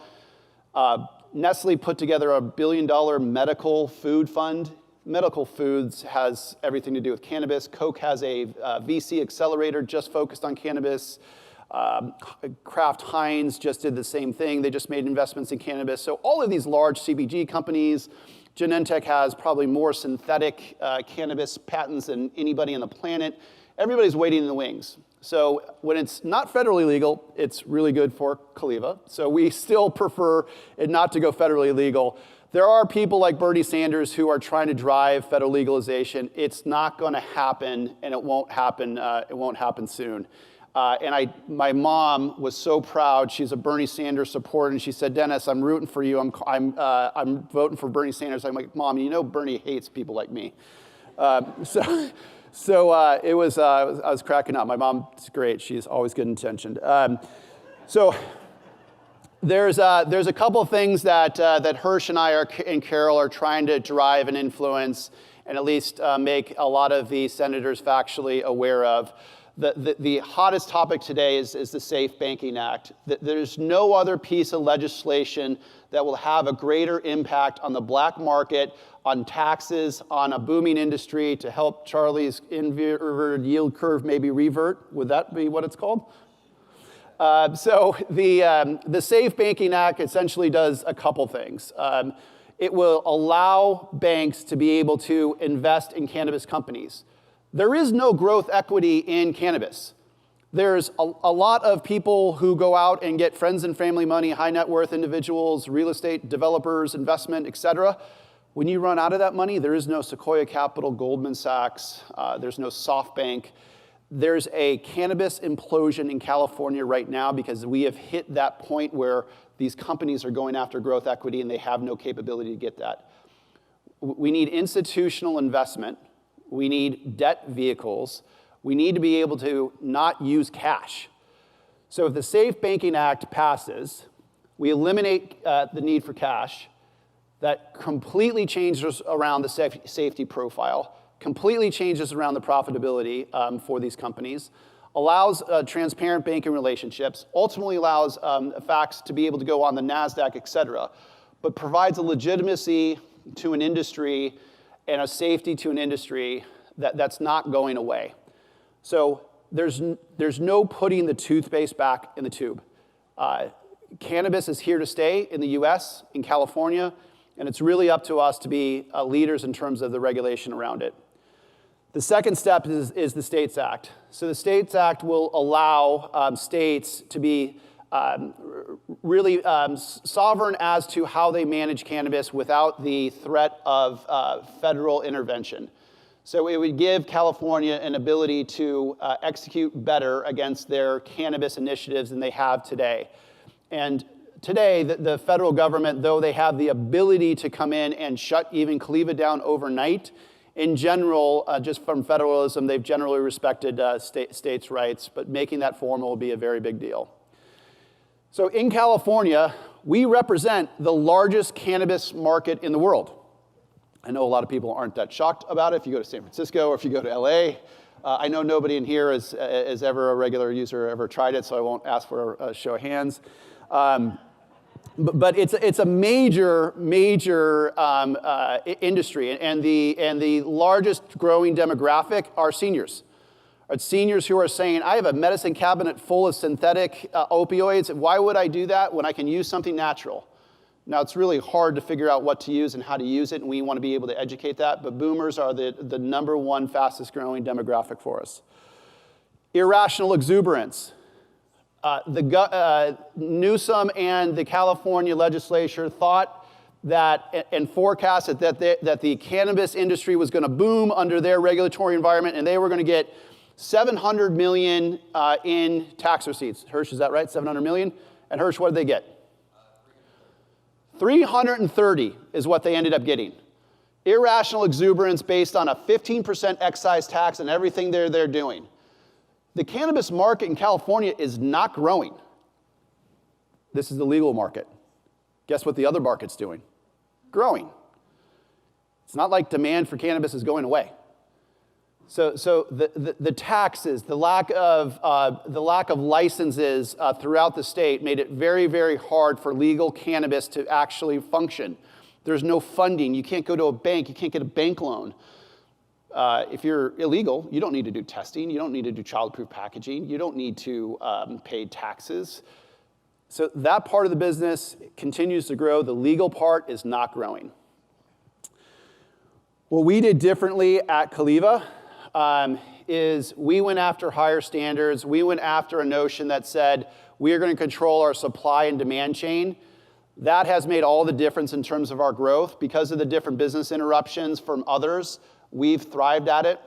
Nestle put together a $1 billion medical food fund. Medical foods has everything to do with cannabis. Coke has a VC accelerator just focused on cannabis. Kraft Heinz just did the same thing. They just made investments in cannabis. So all of these large CPG companies, Genentech has probably more synthetic cannabis patents than anybody on the planet. Everybody's waiting in the wings. So when it's not federally legal, it's really good for Caliva. So we still prefer it not to go federally legal. There are people like Bernie Sanders who are trying to drive federal legalization. It's not going to happen, and it won't happen. It won't happen soon. My mom was so proud. She's a Bernie Sanders supporter, and she said, "Dennis, I'm rooting for you. I'm voting for Bernie Sanders." I'm like, "Mom, you know Bernie hates people like me." So I was cracking up. My mom's great. She's always good intentioned. So there's a couple of things that Hirsch and I and Carol are trying to drive and influence, and at least make a lot of the senators factually aware of. The hottest topic today is the Safe Banking Act. There's no other piece of legislation that will have a greater impact on the black market, on taxes, on a booming industry to help Charlie's inverted yield curve maybe revert. Would that be what it's called? So the Safe Banking Act essentially does a couple things. It will allow banks to be able to invest in cannabis companies. There is no growth equity in cannabis. There's a lot of people who go out and get friends and family money, high net worth individuals, real estate developers, investment, et cetera. When you run out of that money, there is no Sequoia Capital, Goldman Sachs, there's no SoftBank. There's a cannabis implosion in California right now because we have hit that point where these companies are going after growth equity and they have no capability to get that. We need institutional investment. We need debt vehicles. We need to be able to not use cash. So if the SAFE Banking Act passes, we eliminate the need for cash. That completely changes around the safety profile, completely changes around the profitability for these companies, allows transparent banking relationships, ultimately allows facts to be able to go on the NASDAQ, et cetera, but provides a legitimacy to an industry and a safety to an industry that's not going away. So there's no putting the toothpaste back in the tube. Cannabis is here to stay in the US, in California, and it's really up to us to be leaders in terms of the regulation around it. The second step is the States Act. So the States Act will allow states to be really sovereign as to how they manage cannabis without the threat of federal intervention. So it would give California an ability to execute better against their cannabis initiatives than they have today. And today, the federal government, though they have the ability to come in and shut even Caliva down overnight, in general, just from federalism, they've generally respected states' rights, but making that formal will be a very big deal. So in California, we represent the largest cannabis market in the world. I know a lot of people aren't that shocked about it if you go to San Francisco or if you go to LA. I know nobody in here is ever a regular user, ever tried it, so I won't ask for a show of hands. But it's a major industry, and the largest growing demographic are seniors. It's seniors who are saying, I have a medicine cabinet full of synthetic opioids. Why would I do that when I can use something natural? Now, it's really hard to figure out what to use and how to use it, and we want to be able to educate that, but boomers are the #1 fastest growing demographic for us. Irrational exuberance. Newsom and the California legislature thought that and forecasted that the cannabis industry was going to boom under their regulatory environment, and they were going to get $700 million in tax receipts. Hirsch, is that right? $700 million? And Hirsch, what did they get? 330 is what they ended up getting. Irrational exuberance based on a 15% excise tax and everything they're doing. The cannabis market in California is not growing. This is the legal market. Guess what the other market's doing? Growing. It's not like demand for cannabis is going away. So the taxes, the lack of licenses throughout the state made it very, very hard for legal cannabis to actually function. There's no funding. You can't go to a bank. You can't get a bank loan. If you're illegal, you don't need to do testing. You don't need to do childproof packaging. You don't need to pay taxes. So that part of the business continues to grow. The legal part is not growing. What we did differently at Caliva is we went after higher standards. We went after a notion that said we are going to control our supply and demand chain. That has made all the difference in terms of our growth. Because of the different business interruptions from others, we've thrived at it.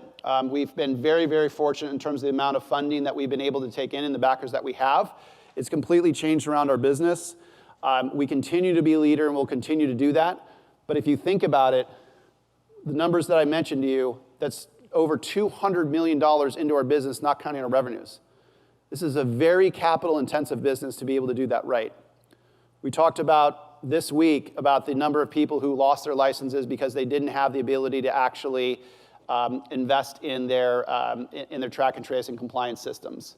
We've been very, very fortunate in terms of the amount of funding that we've been able to take in and the backers that we have. It's completely changed around our business. We continue to be a leader and we'll continue to do that. But if you think about it, the numbers that I mentioned to you, that's over $200 million into our business, not counting our revenues. This is a very capital-intensive business to be able to do that right. We talked about this week about the number of people who lost their licenses because they didn't have the ability to actually invest in their track and trace and compliance systems.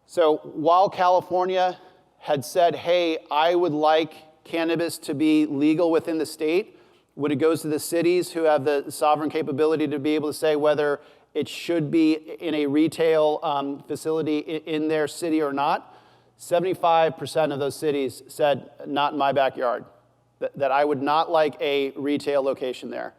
So while California had said, hey, I would like cannabis to be legal within the state, when it goes to the cities who have the sovereign capability to be able to say whether it should be in a retail facility in their city or not, 75% of those cities said, not in my backyard. that I would not like a retail location there.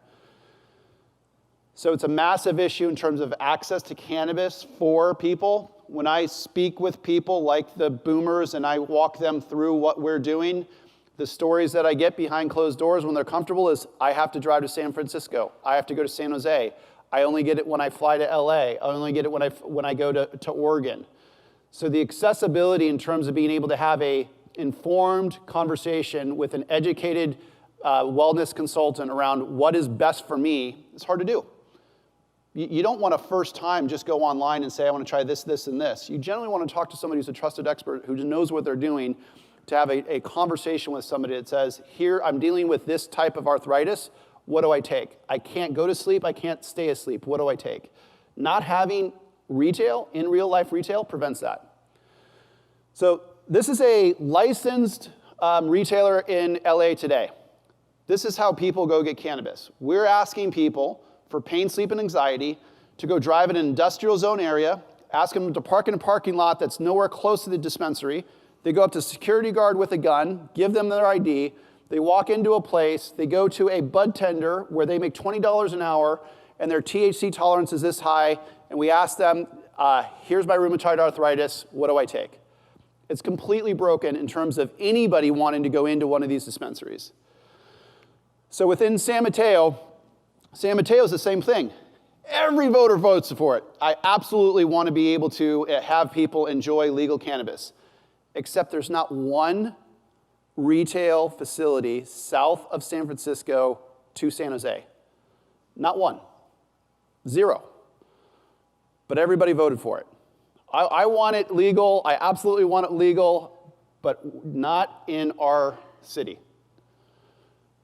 So it's a massive issue in terms of access to cannabis for people. When I speak with people like the boomers and I walk them through what we're doing, the stories that I get behind closed doors when they're comfortable is, I have to drive to San Francisco. I have to go to San Jose. I only get it when I fly to LA. I only get it when I go to Oregon. So the accessibility in terms of being able to have a informed conversation with an educated wellness consultant around what is best for me is hard to do. You don't want to first time just go online and say, I want to try this, this, and this. You generally want to talk to somebody who's a trusted expert who knows what they're doing, to have a conversation with somebody that says, here, I'm dealing with this type of arthritis. What do I take? I can't go to sleep. I can't stay asleep. What do I take? Not having retail, in real life retail, prevents that. So this is a licensed retailer in LA today. This is how people go get cannabis. We're asking people for pain, sleep, and anxiety to go drive in an industrial zone area, ask them to park in a parking lot that's nowhere close to the dispensary. They go up to a security guard with a gun, give them their ID. They walk into a place. They go to a bud tender where they make $20 an hour, and their THC tolerance is this high. And we ask them, here's my rheumatoid arthritis. What do I take? It's completely broken in terms of anybody wanting to go into one of these dispensaries. So within San Mateo is the same thing. Every voter votes for it. I absolutely want to be able to have people enjoy legal cannabis, except there's not one retail facility south of San Francisco to San Jose. Not one. Zero. But everybody voted for it. I want it legal. I absolutely want it legal, but not in our city.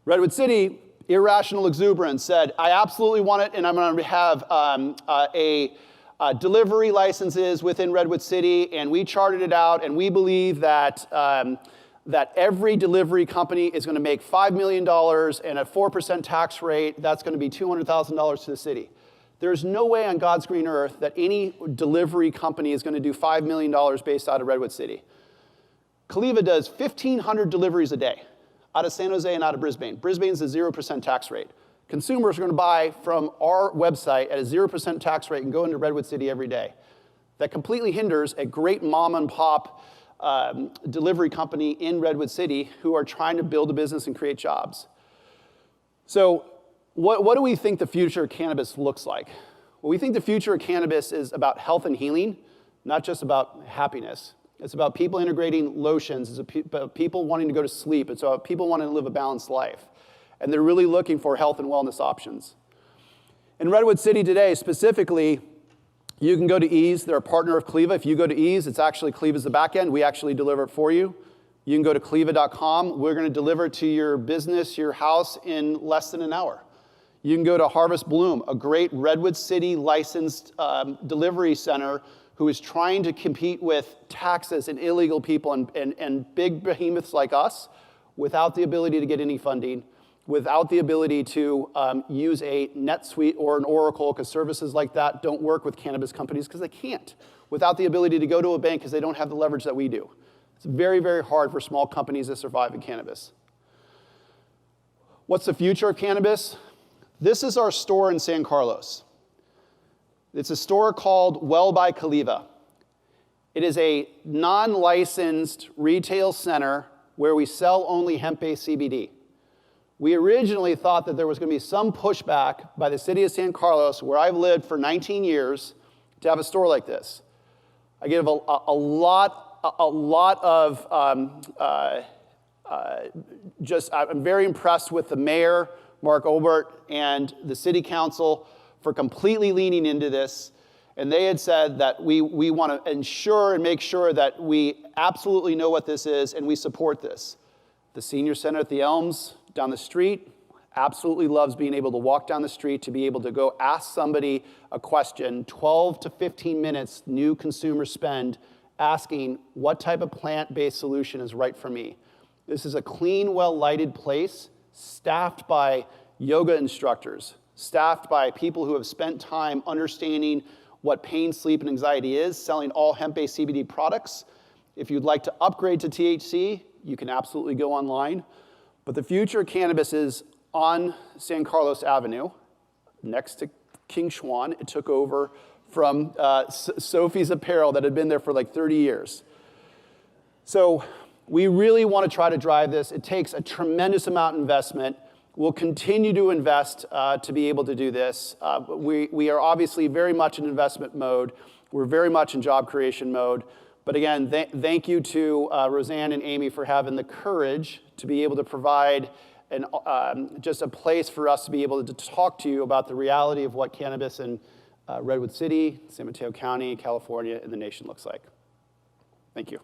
Redwood City, irrational exuberance, said, I absolutely want it, and I'm going to have delivery licenses within Redwood City, and we charted it out, and we believe that that every delivery company is going to make $5 million and a 4% tax rate. That's going to be $200,000 to the city. There's no way on God's green earth that any delivery company is going to do $5 million based out of Redwood City. Caliva does 1,500 deliveries a day out of San Jose and out of Brisbane. Brisbane's a 0% tax rate. Consumers are going to buy from our website at a 0% tax rate and go into Redwood City every day. That completely hinders a great mom and pop delivery company in Redwood City who are trying to build a business and create jobs. So what do we think the future of cannabis looks like? Well, we think the future of cannabis is about health and healing, not just about happiness. It's about people integrating lotions. It's about people wanting to go to sleep. It's about people wanting to live a balanced life. And they're really looking for health and wellness options. In Redwood City today, specifically, you can go to Ease. They're a partner of Caliva. If you go to Ease, it's actually Caliva's the back end. We actually deliver it for you. You can go to caliva.com. We're going to deliver it to your business, your house, in less than an hour. You can go to Harvest Bloom, a great Redwood City licensed delivery center who is trying to compete with taxes and illegal people and big behemoths like us without the ability to get any funding, without the ability to use a NetSuite or an Oracle, because services like that don't work with cannabis companies because they can't, without the ability to go to a bank because they don't have the leverage that we do. It's very, very hard for small companies to survive in cannabis. What's the future of cannabis? This is our store in San Carlos. It's a store called Well by Caliva. It is a non-licensed retail center where we sell only hemp-based CBD. We originally thought that there was going to be some pushback by the city of San Carlos, where I've lived for 19 years, to have a store like this. I give a lot of I'm very impressed with the mayor, Mark Obert, and the city council for completely leaning into this. And they had said that we want to ensure and make sure that we absolutely know what this is and we support this. The senior center at the Elms down the street absolutely loves being able to walk down the street, to be able to go ask somebody a question. 12 to 15 minutes new consumers spend asking what type of plant-based solution is right for me. This is a clean, well-lighted place, staffed by yoga instructors, staffed by people who have spent time understanding what pain, sleep, and anxiety is, selling all hemp-based CBD products. If you'd like to upgrade to THC, you can absolutely go online. But the future of cannabis is on San Carlos Avenue, next to King Schwan. It took over from Sophie's Apparel that had been there for like 30 years. So we really want to try to drive this. It takes a tremendous amount of investment. We'll continue to invest to be able to do this. We are obviously very much in investment mode. We're very much in job creation mode. But again, thank you to Rosanne and Amy for having the courage to be able to provide just a place for us to be able to talk to you about the reality of what cannabis in Redwood City, San Mateo County, California, and the nation looks like. Thank you.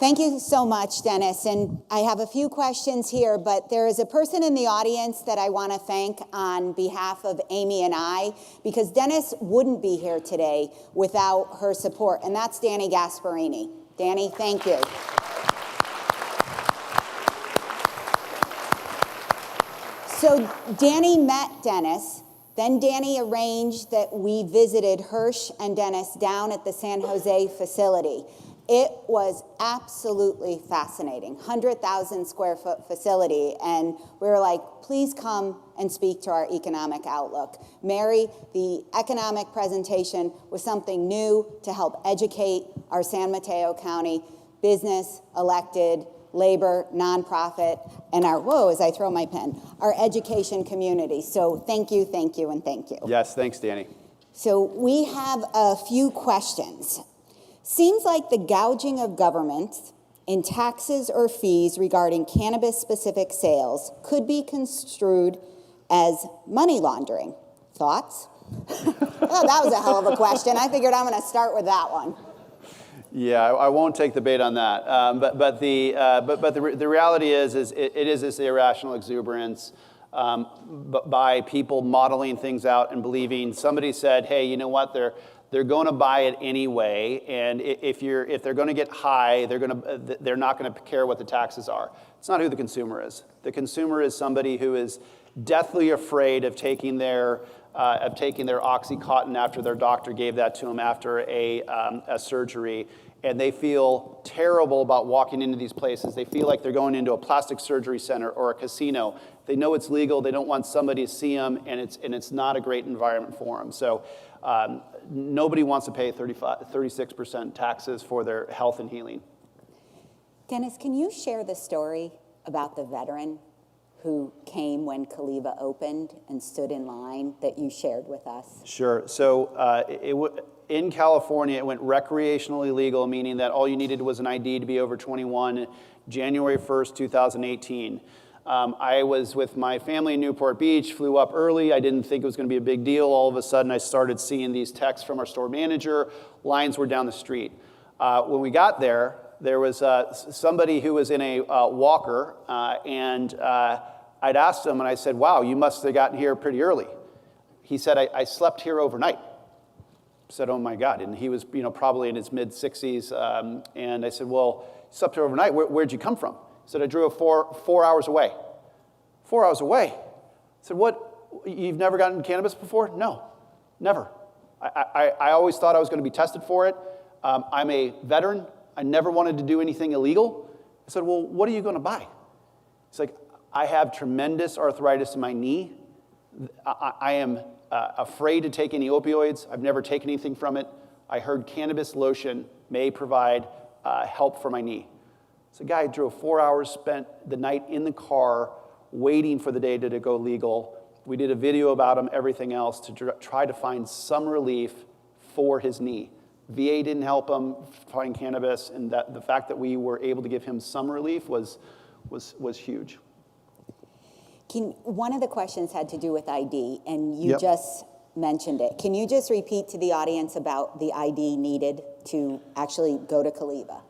Thank you so much, Dennis. And I have a few questions here, but there is a person in the audience that I want to thank on behalf of Amy and I, because Dennis wouldn't be here today without her support, and that's Danny Gasparini. Danny, thank you. So Danny met Dennis. Then Danny arranged that we visited Hirsch and Dennis down at the San Jose facility. It was absolutely fascinating, 100,000 square foot facility, and we were like, please come and speak to our economic outlook. Mary, the economic presentation was something new to help educate our San Mateo County business, elected, labor, nonprofit, and our, whoa, as I throw my pen, our education community. So thank you, and thank you. Yes, thanks, Danny. So we have a few questions. Seems like the gouging of government in taxes or fees regarding cannabis-specific sales could be construed as money laundering. Thoughts? Oh, that was a hell of a question. I figured I'm going to start with that one. Yeah, I won't take the bait on that. But the reality is it is this irrational exuberance by people modeling things out and believing. Somebody said, hey, you know what? They're going to buy it anyway, and if they're going to get high, they're not going to care what the taxes are. It's not who the consumer is. The consumer is somebody who is deathly afraid of taking their OxyContin after their doctor gave that to them after a surgery, and they feel terrible about walking into these places. They feel like they're going into a plastic surgery center or a casino. They know it's legal. They don't want somebody to see them, and it's not a great environment for them. So. Nobody wants to pay 36% taxes for their health and healing. Dennis, can you share the story about the veteran who came when Caliva opened and stood in line that you shared with us? Sure. So in California, it went recreationally legal, meaning that all you needed was an ID to be over 21, January 1st, 2018. I was with my family in Newport Beach, flew up early. I didn't think it was going to be a big deal. All of a sudden, I started seeing these texts from our store manager. Lines were down the street. When we got there, there was somebody who was in a walker, and I'd asked him, and I said, wow, you must have gotten here pretty early. He said, I slept here overnight. I said, oh, my God. And he was probably in his mid-60s. And I said, well, you slept here overnight. Where'd you come from? He said, I drove 4 hours away. 4 hours away? I said, what? You've never gotten cannabis before? No, never. I always thought I was going to be tested for it. I'm a veteran. I never wanted to do anything illegal. I said, well, what are you going to buy? He's like, I have tremendous arthritis in my knee. I am afraid to take any opioids. I've never taken anything from it. I heard cannabis lotion may provide help for my knee. So a guy drove 4 hours, spent the night in the car waiting for the day to go legal. We did a video about him, everything else, to try to find some relief for his knee. VA didn't help him find cannabis, and the fact that we were able to give him some relief was huge. One of the questions had to do with ID, and you just mentioned it. Can you just repeat to the audience about the ID needed to actually go to Caliva?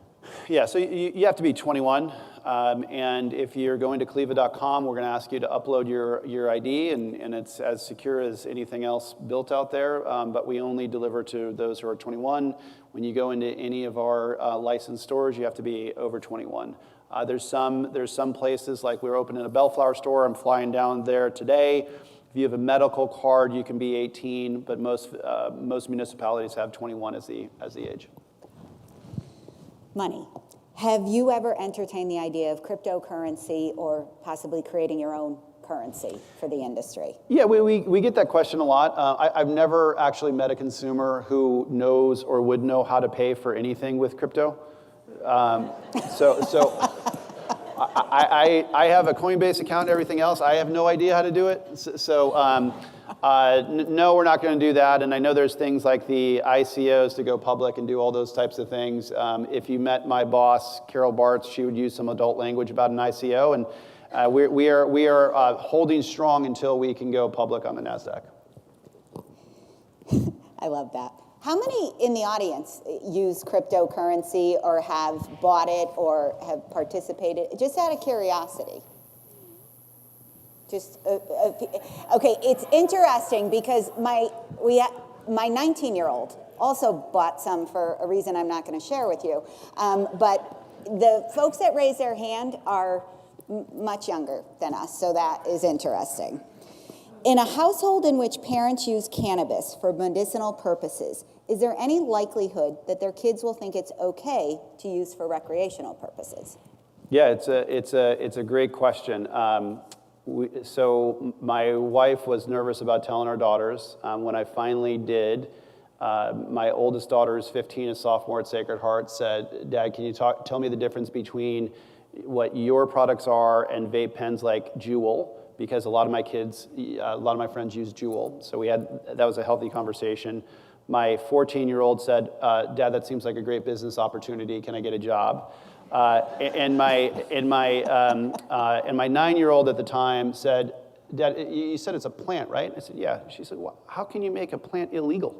Yeah, so you have to be 21, and if you're going to caliva.com, we're going to ask you to upload your ID, and it's as secure as anything else built out there, but we only deliver to those who are 21. When you go into any of our licensed stores, you have to be over 21. There's some places, like we're opening a Bellflower store. I'm flying down there today. If you have a medical card, you can be 18, but most municipalities have 21 as the age. Money. Have you ever entertained the idea of cryptocurrency or possibly creating your own currency for the industry? Yeah, we get that question a lot. I've never actually met a consumer who knows or would know how to pay for anything with crypto. So I have a Coinbase account and everything else. I have no idea how to do it. No, we're not going to do that. And I know there's things like the ICOs to go public and do all those types of things. If you met my boss, Carol Bartz, she would use some adult language about an ICO. And we are holding strong until we can go public on the NASDAQ. I love that. How many in the audience use cryptocurrency or have bought it or have participated? Just out of curiosity. Just okay. It's interesting because my 19-year-old also bought some for a reason I'm not going to share with you. But the folks that raise their hand are much younger than us, so that is interesting. In a household in which parents use cannabis for medicinal purposes, is there any likelihood that their kids will think it's okay to use for recreational purposes? Yeah, it's a great question. So my wife was nervous about telling our daughters. When I finally did, my oldest daughter is 15, a sophomore at Sacred Heart, said, "Dad, can you tell me the difference between what your products are and vape pens like Juul?" Because a lot of my friends use Juul. So that was a healthy conversation. My 14-year-old said, "Dad, that seems like a great business opportunity. Can I get a job?" And my 9-year-old at the time said, "Dad, you said it's a plant, right?" I said, "Yeah." She said, "Well, how can you make a plant illegal?"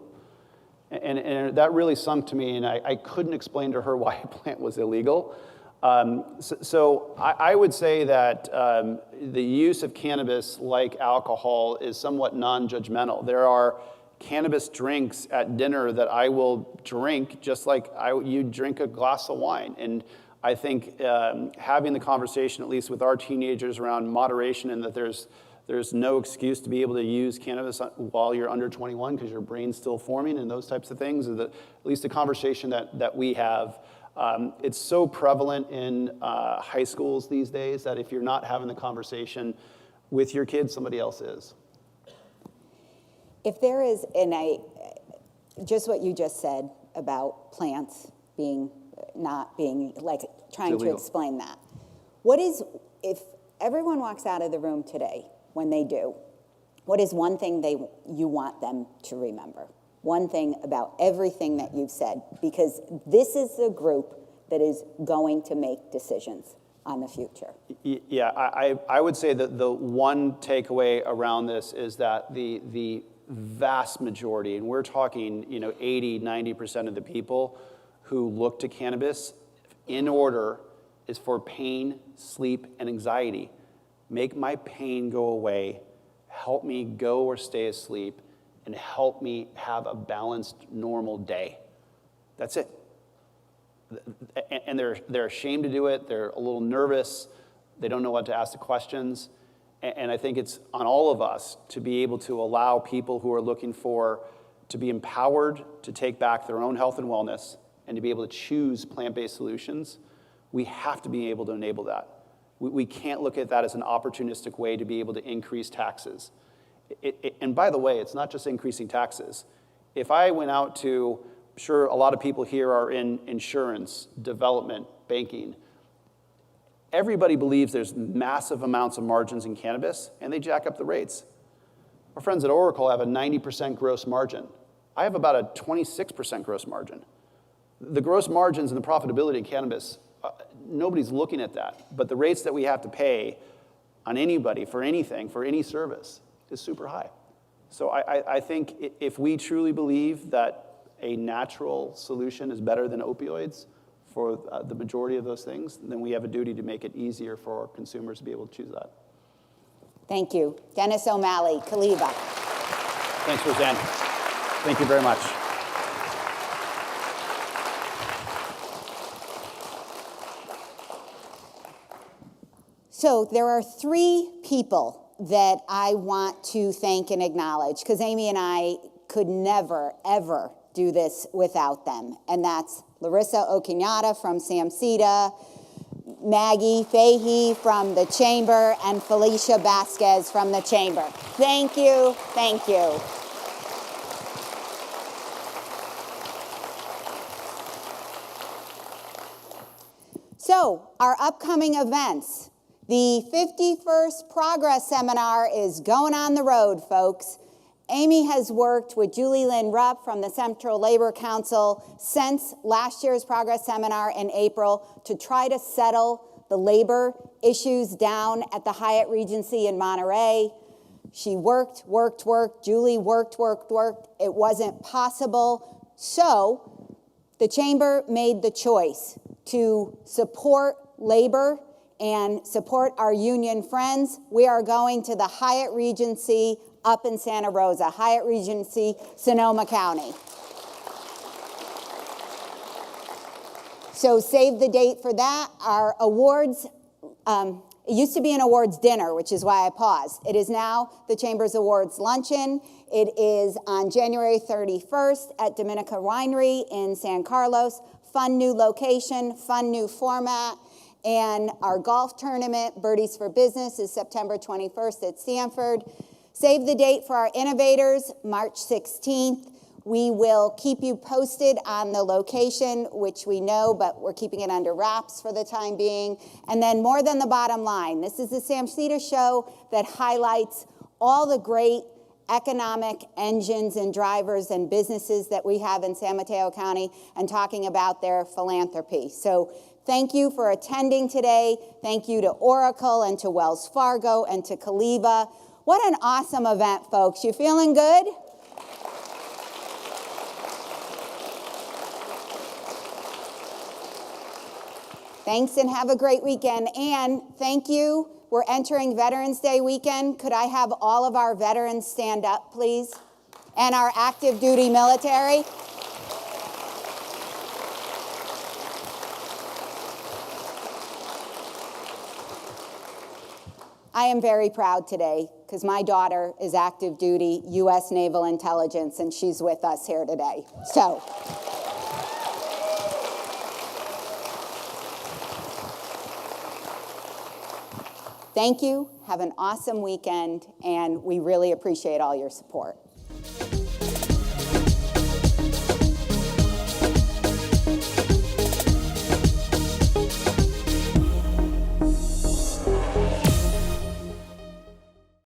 And that really sunk to me, and I couldn't explain to her why a plant was illegal. So I would say that the use of cannabis, like alcohol, is somewhat non-judgmental. There are cannabis drinks at dinner that I will drink just like you drink a glass of wine. And I think having the conversation, at least with our teenagers, around moderation and that there's no excuse to be able to use cannabis while you're under 21 because your brain's still forming and those types of things, is at least a conversation that we have. It's so prevalent in high schools these days that if you're not having the conversation with your kids, somebody else is. If there is, just what you just said about plants not being like trying to explain that. If everyone walks out of the room today, when they do, what is one thing you want them to remember? One thing about everything that you've said, because this is the group that is going to make decisions on the future. Yeah, I would say that the one takeaway around this is that the vast majority, and we're talking 80, 90% of the people who look to cannabis in order is for pain, sleep, and anxiety. Make my pain go away, help me go or stay asleep, and help me have a balanced, normal day. That's it. And they're ashamed to do it. They're a little nervous. They don't know what to ask the questions. And I think it's on all of us to be able to allow people who are looking to be empowered to take back their own health and wellness and to be able to choose plant-based solutions. We have to be able to enable that. We can't look at that as an opportunistic way to be able to increase taxes. And by the way, it's not just increasing taxes. If I went out to, I'm sure a lot of people here are in insurance, development, banking. Everybody believes there's massive amounts of margins in cannabis, and they jack up the rates. Our friends at Oracle have a 90% gross margin. I have about a 26% gross margin. The gross margins and the profitability of cannabis, nobody's looking at that. But the rates that we have to pay on anybody for anything, for any service, is super high. So I think if we truly believe that a natural solution is better than opioids for the majority of those things, then we have a duty to make it easier for consumers to be able to choose that. Thank you. Dennis O'Malley, Caliva. Thanks, Rosanne. Thank you very much. So there are 3 people that I want to thank and acknowledge, because Amy and I could never, ever do this without them. And that's Larissa Okinata from SAMCEDA, Maggie Fahey from the Chamber, and Felicia Vasquez from the Chamber. Thank you, thank you. So, our upcoming events. The 51st Progress Seminar is going on the road, folks. Amy has worked with Julie Lynn Rupp from the Central Labor Council since last year's Progress Seminar in April to try to settle the labor issues down at the Hyatt Regency in Monterey. She worked. Julie worked. It wasn't possible. So the Chamber made the choice to support labor and support our union friends. We are going to the Hyatt Regency up in Santa Rosa, Hyatt Regency, Sonoma County. So save the date for that. Our awards, it used to be an awards dinner, which is why I paused. It is now the Chamber's Awards Luncheon. It is on January 31st at Dominica Winery in San Carlos. Fun new location, fun new format. And our golf tournament, Birdies for Business, is September 21st at Stanford. Save the date for our innovators, March 16th. We will keep you posted on the location, which we know, but we're keeping it under wraps for the time being. And then more than the bottom line, this is the SAMCEDA show that highlights all the great economic engines and drivers and businesses that we have in San Mateo County and talking about their philanthropy. So thank you for attending today. Thank you to Oracle and to Wells Fargo and to Caliva. What an awesome event, folks. You feeling good? Thanks and have a great weekend. And thank you. We're entering Veterans Day weekend. Could I have all of our veterans stand up, please? And our active duty military. I am very proud today because my daughter is active duty U.S. Naval Intelligence, and she's with us here today. So. Thank you. Have an awesome weekend, and we really appreciate all your support.